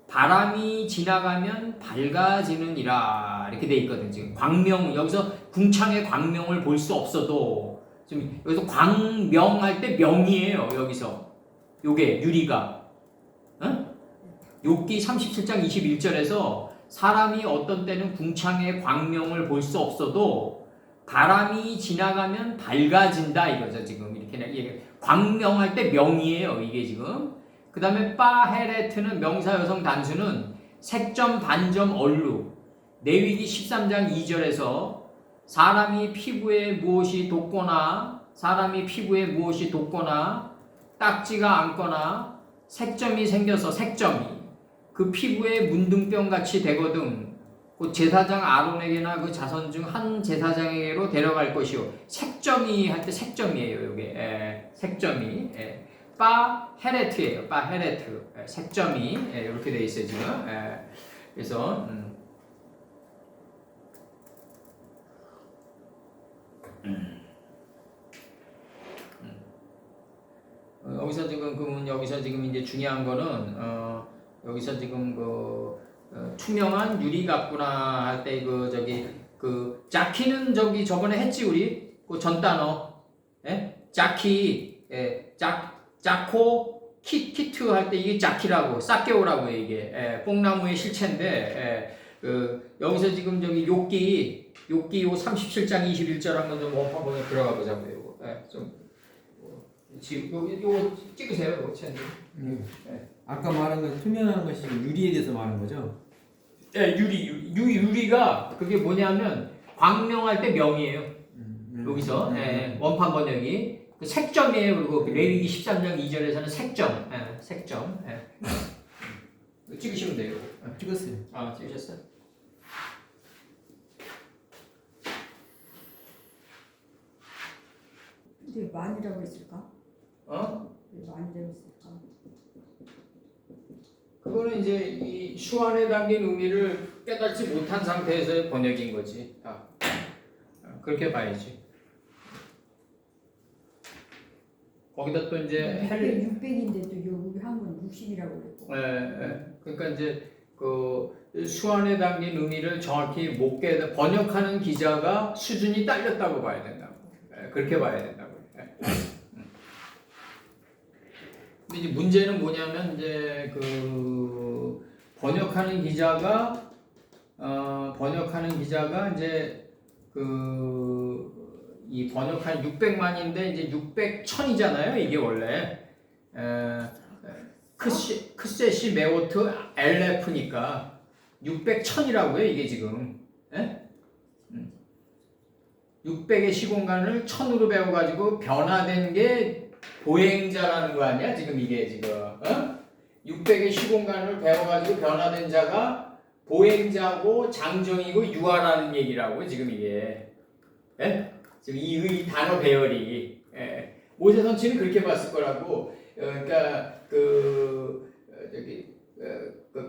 바람이 지나가면 밝아지느니라 이렇게 돼 있거든. 지금 광명 여기서 궁창의 광명을 볼 수 없어도 지금 여기서 광명할 때 명이에요. 여기서 요게 유리가 욥기 37장 21절에서 사람이 어떤 때는 궁창의 광명을 볼 수 없어도 바람이 지나가면 밝아진다 이거죠. 지금 이렇게 광명할 때 명이에요. 이게 지금 그 다음에 빠헤레트는 명사 여성 단수는 색점, 반점, 얼룩. 레위기 13장 2절에서 사람이 피부에 무엇이 돋거나 딱지가 않거나 색점이 생겨서 색점이 그 피부에 문둥병 같이 되거든 그 제사장 아론에게나 그 자손 중 한 제사장에게로 데려갈 것이요. 색점이 할 때 색점이에요. 이게 색점이 빠헤레트예요. 빠헤레트 색점이 이렇게 돼 있어요 지금. 그래서 여기서 지금 이제 중요한 거는 여기서 지금 투명한 유리 같구나 할 때 자키는 저번에 했지 우리 그 전 단어 자키 자코 키트 할 때 이게 자키라고 싹개오라고 해 이게 뽕나무의 실체인데 여기서 지금 저기 욥기 요 37장 21절 한번 좀 원판본에 들어가 보자고요. 요거 지금 요거 찍으세요. 요거 책. 아까 말한 건 투명한 것이 유리에 대해서 말하는 거죠? 유리가 그게 뭐냐면 광명할 때 명이에요. 여기서 원판 번역이 그 색점이에요. 그리고 레위기 13장 2절에서는 색점. 찍으시면 돼요. 찍었어요. 아, 찍으셨어요? 근데 많이라고 했을까? 왜 많이라고 했을까? 그거는 이제 이 수완에 담긴 의미를 깨닫지 못한 상태에서의 번역인 거지. 그렇게 봐야지. 거기다 또 이제 600인데 또 여기 한건 60이라고 그랬고. 그러니까 이제 그 수완에 담긴 의미를 정확히 못 번역하는 기자가 수준이 딸렸다고 봐야 된다고. 그렇게 봐야 된다고. 근데 이제 문제는 뭐냐면 이제 그 번역하는 기자가 이제 이 번역한 600만인데 이제 600천이잖아요. 이게 원래 크셋이 메오트 엘레프니까 600천이라고요. 이게 지금 600의 시공간을 1000으로 배워가지고 변화된 게 보행자라는 거 아니야? 지금 이게 지금 600의 시공간을 배워가지고 변화된 자가 보행자고 장정이고 유아라는 얘기라고 지금 이게 지금 이 단어 배열이 모세 선치는 그렇게 봤을 거라고. 그러니까 그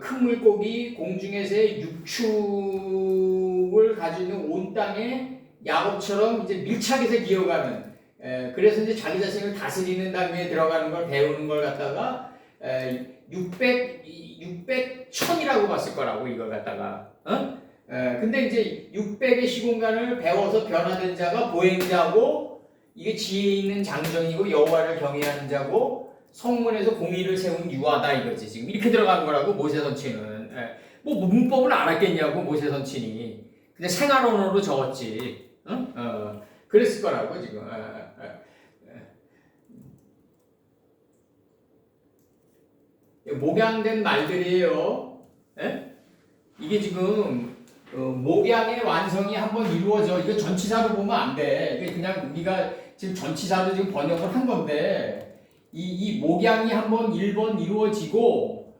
큰 물고기 공중에서의 육축을 가지고 있는 온 땅에 야곱처럼 이제 밀착해서 기어가는. 그래서 이제 자기 자신을 다스리는 단계에 들어가는 걸 배우는 걸 갖다가 600천이라고 봤을 거라고 이걸 갖다가. 근데 이제 600의 시공간을 배워서 변화된 자가 보행자고 이게 지혜 있는 장정이고 여호와를 경외하는 자고 성문에서 공의를 세운 유아다 이거지. 지금 이렇게 들어간 거라고 모세선치는. 뭐 문법을 알았겠냐고 모세선치니. 그냥 생활 언어로 적었지. 그랬을 거라고 지금. 목양된 말들이에요. 이게 지금 목양의 완성이 한번 이루어져. 이거 전치사로 보면 안 돼. 이게 그냥 우리가 지금 전치사로 지금 번역을 한 건데 이 목양이 한번 1번 이루어지고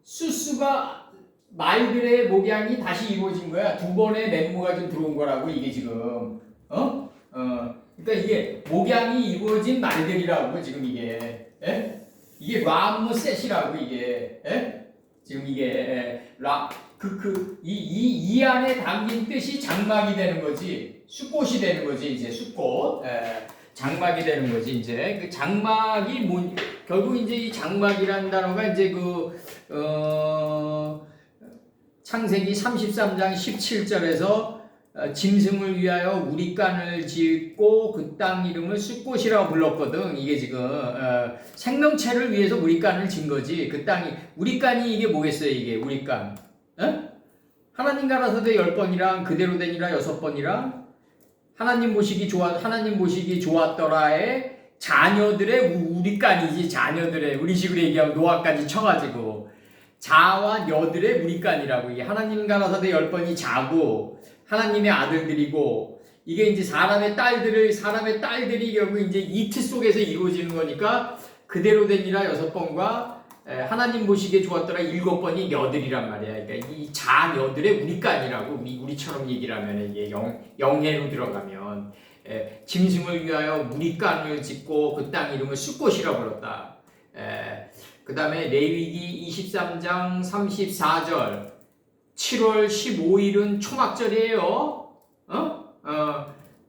수수가 말들의 목양이 다시 이루어진 거야. 두 번의 맹무가 좀 들어온 거라고 이게 지금. 그러니까 이게 목양이 이루어진 말들이라고 지금 이게. 이게 람셋이라고 이게. 지금 이게 이 안에 담긴 뜻이 장막이 되는 거지. 숫꽃이 되는 거지. 이제 숫꽃. 장막이 되는 거지. 이제 그 장막이 결국 이제 이 장막이라는 단어가 이제 창세기 33장 17절에서 짐승을 위하여 우리간을 짓고 그 땅 이름을 숫꽃이라고 불렀거든. 이게 지금 생명체를 위해서 우리간을 짓는 거지. 그 땅이 우리간이 이게 뭐겠어요? 이게 우리간. 하나님 가라사대 10번이랑 그대로 되니라 6번이랑 하나님 보시기 좋았더라의 자녀들의 우리간이지. 자녀들의 우리 식으로 얘기하면 노아까지 쳐가지고 자와 여들의 우리간이라고. 이게 하나님 가라사대 10번이 자고 하나님의 아들들이고 이게 이제 사람의 딸들이 결국 이제 이트 속에서 이루어지는 거니까 그대로 되니라 6번과 하나님 보시기에 좋았더라 7번이 여들이란 말이야. 그러니까 이 자녀들의 우리간이라고 우리처럼 얘기를 하면 이게 영해로 들어가면 짐승을 위하여 우리간을 짓고 그 땅 이름을 숫꽃이라고 불렀다. 그 다음에 레위기 23장 34절 7월 15일은 초막절이에요.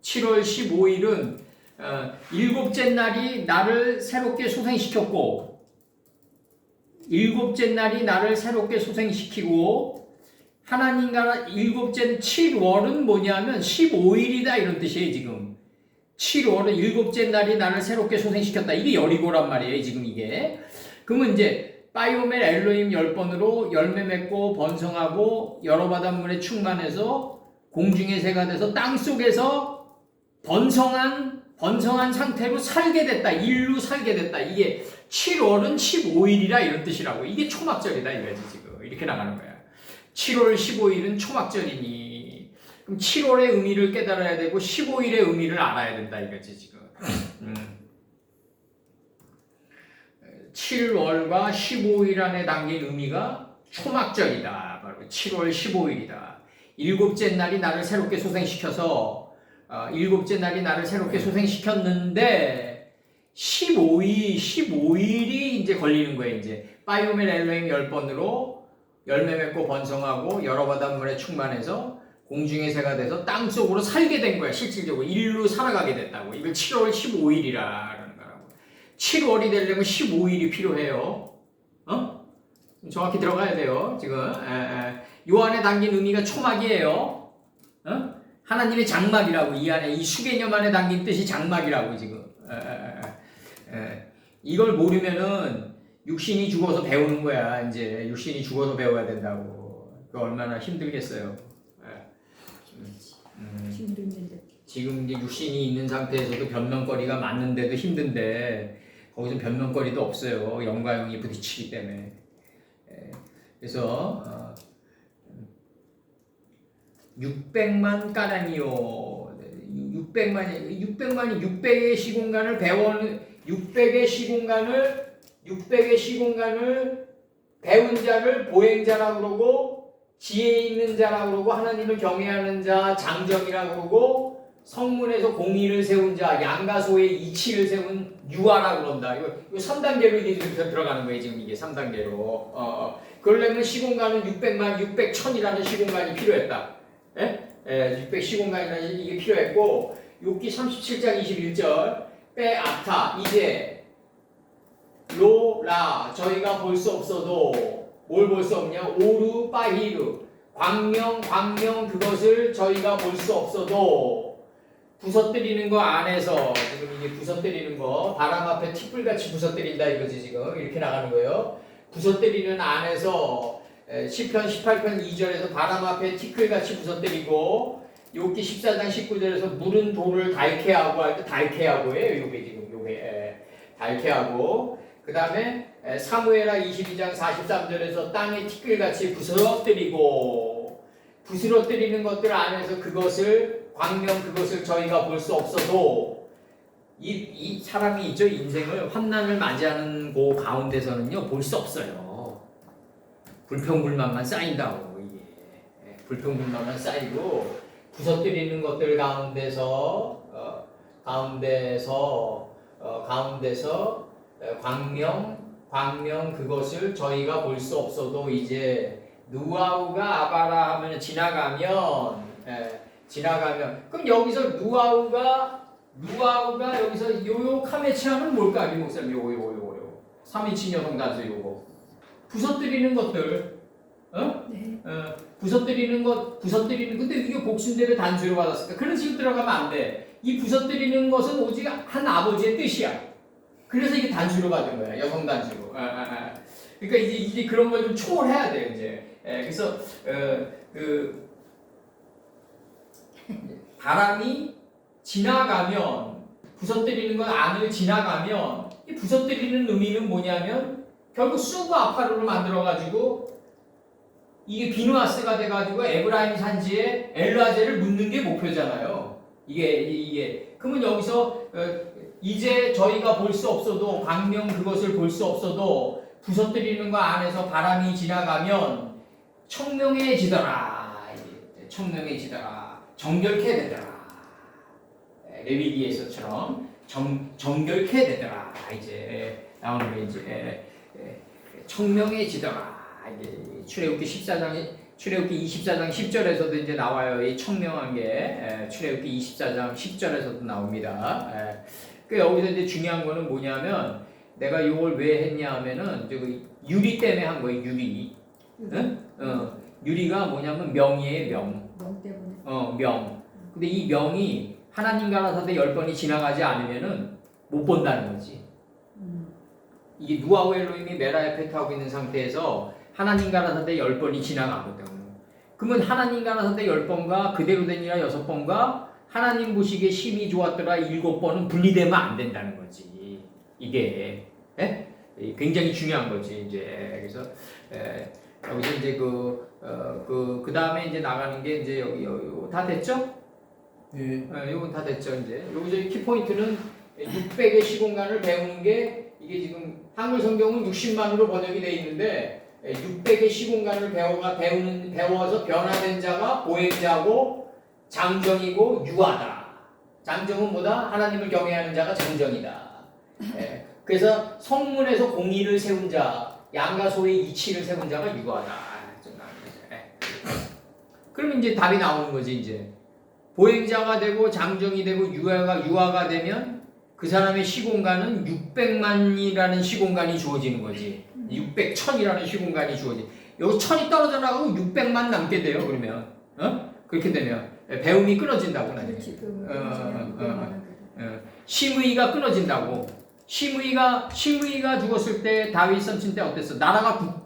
7월 15일은 일곱째 날이 나를 새롭게 소생시켰고 하나님과 일곱째 7월은 뭐냐면 15일이다 이런 뜻이에요. 지금 7월은 일곱째 날이 나를 새롭게 소생시켰다. 이게 여리고란 말이에요. 지금 이게. 그러면 이제 바이오멜 엘로힘 10번으로 열매 맺고 번성하고 여러 바닷물에 충만해서 공중의 새가 돼서 땅속에서 번성한 상태로 살게 됐다. 인류 살게 됐다. 이게 7월은 15일이라 이런 뜻이라고. 이게 초막절이다 이거지 지금. 이렇게 나가는 거야. 7월 15일은 초막절이니 그럼 7월의 의미를 깨달아야 되고 15일의 의미를 알아야 된다 이거지 지금. 7월과 15일 안에 담긴 의미가 초막절이다. 바로 7월 15일이다. 일곱째 날이 나를 새롭게 소생시켰는데 15일이 이제 걸리는 거예요. 이제 바이오멜 엘로힘 10번으로 열매 맺고 번성하고 여러 바닷물에 충만해서 공중의 새가 돼서 땅속으로 살게 된 거야. 실질적으로 인류 살아가게 됐다고. 이걸 7월 15일이라 7월이 되려면 15일이 필요해요. 정확히 들어가야 돼요. 지금 요 안에 담긴 의미가 초막이에요. 하나님의 장막이라고. 이 안에 이 수개념 안에 담긴 뜻이 장막이라고 지금. 이걸 모르면은 육신이 죽어서 배우는 거야. 이제 육신이 죽어서 배워야 된다고. 그 얼마나 힘들겠어요. 지금도 힘든데. 지금 이제 육신이 있는 상태에서도 변명거리가 많은데도 힘든데 거기서 변명거리도 없어요. 영과 영이 부딪히기 때문에. 그래서 600만 까나니요. 600만이 600의 시공간을 배워는 600의 시공간을 배운 자를 보행자라고 그러고 지혜 있는 자라고 그러고 하나님을 경외하는 자 장정이라고 그러고 성문에서 공의를 세운 자, 양가소의 이치를 세운 유아라 그런다. 이거 3단계로 이게 지금 들어가는 거예요. 지금 이게 3단계로. 그러려면 시공간은 600만, 600, 1000이라는 시공간이 필요했다. 예? 600 시공간이라는 이게 필요했고, 욥기 37장 21절, 빼 아타, 이제, 로, 라, 저희가 볼 수 없어도, 뭘 볼 수 없냐? 오루, 빠히르, 광명, 그것을 저희가 볼 수 없어도, 부서뜨리는 거 안에서, 지금 이게 부서뜨리는 거, 바람 앞에 티끌같이 부서뜨린다 이거지, 지금. 이렇게 나가는 거예요. 부서뜨리는 안에서, 시편 18편 2절에서 바람 앞에 티끌같이 부서뜨리고, 욥기 14장 19절에서 물은 돌을 닳게 하고 할 때 닳게 하고예요. 요게 지금 요게 닳게 하고, 그 다음에 사무엘하 22장 43절에서 땅에 티끌같이 부서뜨리고, 부스러뜨리는 것들 안에서 그것을 광명 그것을 저희가 볼 수 없어도 이 사람이 있죠. 인생을 환난을 맞이하는 그 가운데서는요 볼 수 없어요. 불평불만만 쌓인다고 이게 불평불만만 쌓이고 부서뜨리는 것들 가운데서 광명 그것을 저희가 볼 수 없어도 이제 누아우가 아바라 하면 지나가면 그럼 여기서 누아우가 여기서 요요 카메치 하면 뭘까? 이 목사님 요거 3인칭 여성 단수 요거 부서뜨리는 것들 네. 부서뜨리는 근데 이게 복순대를 단수로 받았을까? 그런 식으로 들어가면 안 돼. 이 부서뜨리는 것은 오직 한 아버지의 뜻이야. 그래서 이게 단수로 받은 거야. 여성 단수로. 그러니까 이제 그런 걸 좀 초월해야 돼요. 이제 그래서 그 바람이 지나가면 부서뜨리는 건 안을 지나가면 이 부서뜨리는 의미는 뭐냐면 결국 수구 아파루를 만들어 가지고 이게 비누아스가 돼 가지고 에브라임 산지에 엘라제를 묻는 게 목표잖아요. 이게 그러면 여기서 이제 저희가 볼 수 없어도 광명 그것을 볼 수 없어도 부서뜨리는 거 안에서 바람이 지나가면 청명해지더라. 정결케 되더라. 레위기에서처럼 정결케 되더라. 이제 나오는 게 이제 청명해지더라. 이제 출애굽기 24장 10절에서도 이제 나와요. 이 청명한 게 출애굽기 24장 10절에서도 나옵니다. 그 여기서 이제 중요한 거는 뭐냐면 내가 이걸 왜 했냐 하면은 그 유리 때문에 한 거예요. 유리. 유리가 뭐냐면 명이에요. 명 때문에. 명. 근데 이 명이 하나님 가라사대 10번이 지나가지 않으면은 못 본다는 거지. 이게 누아우 엘로힘이 메라 옆에 타고 있는 상태에서 하나님 가라사대 10번이 지나가거든. 그러면 하나님 가라사대 10번과 그대로 되니라 6번과 하나님 보시기에 심히 좋았더라 7번은 분리되면 안 된다는 거지. 이게 굉장히 중요한 거지. 이제 그래서 여기서 이제 그 다음에 이제 나가는 게 이제 여기 다 됐죠? 네. 이건 다 됐죠. 이제 여기서 키포인트는 600의 시공간을 배우는 게 이게 지금 한글 성경은 60만으로 번역이 돼 있는데 600의 시공간을 배워서 변화된 자가 보행자고 장정이고 유하다. 장정은 뭐다? 하나님을 경외하는 자가 장정이다. 그래서 성문에서 공의를 세운 자, 양과 소의 이치를 세운 자가 유하다. 그러면 이제 답이 나오는 거지. 이제 보행자가 되고 장정이 되고 유아가 되면 그 사람의 시공간은 600만이라는 시공간이 주어지는 거지. 600, 1000이라는 시공간이 주어지. 여기 1000이 떨어져 나가고 600만 남게 돼요. 그러면 그렇게 되면 배움이 끊어진다고 나중에. 심의가 끊어진다고. 심의가 죽었을 때 다윗 선친 때 어땠어? 나라가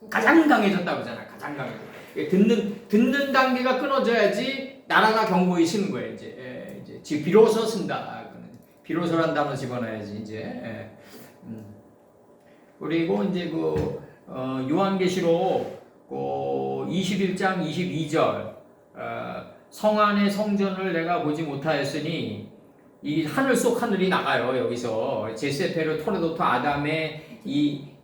가장 강해졌다고 하잖아. 가장 강해져. 듣는 단계가 끊어져야지 나라가 경고에 쓰는 거예요. 이제 비로소 쓴다. 비로소란 단어 집어넣어야지 이제. 그리고 이제 요한계시록 21장 22절 성 안의 성전을 내가 보지 못하였으니 이 하늘 속 하늘이 나가요. 여기서 제세페르 토레도토 아담의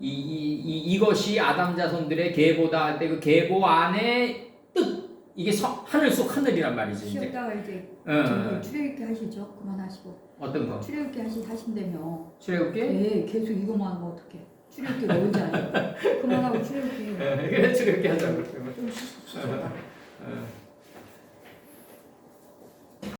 이것이 아담 자손들의 계보다 할 때 그 계보 안에 뜻 이게 하늘 속 하늘이란 말이지. 이제. 쉬었다가 이제 어. 출애굽기 하시죠. 그만하시고. 어떤 거? 출애굽기 하신다며. 출애굽기? 네, 계속 이거만 하면 어떡해. 출애굽기가 언제 아니야. 그만하고 출애굽기. 그래 출애굽기 하자고. 좀 쉬십시오.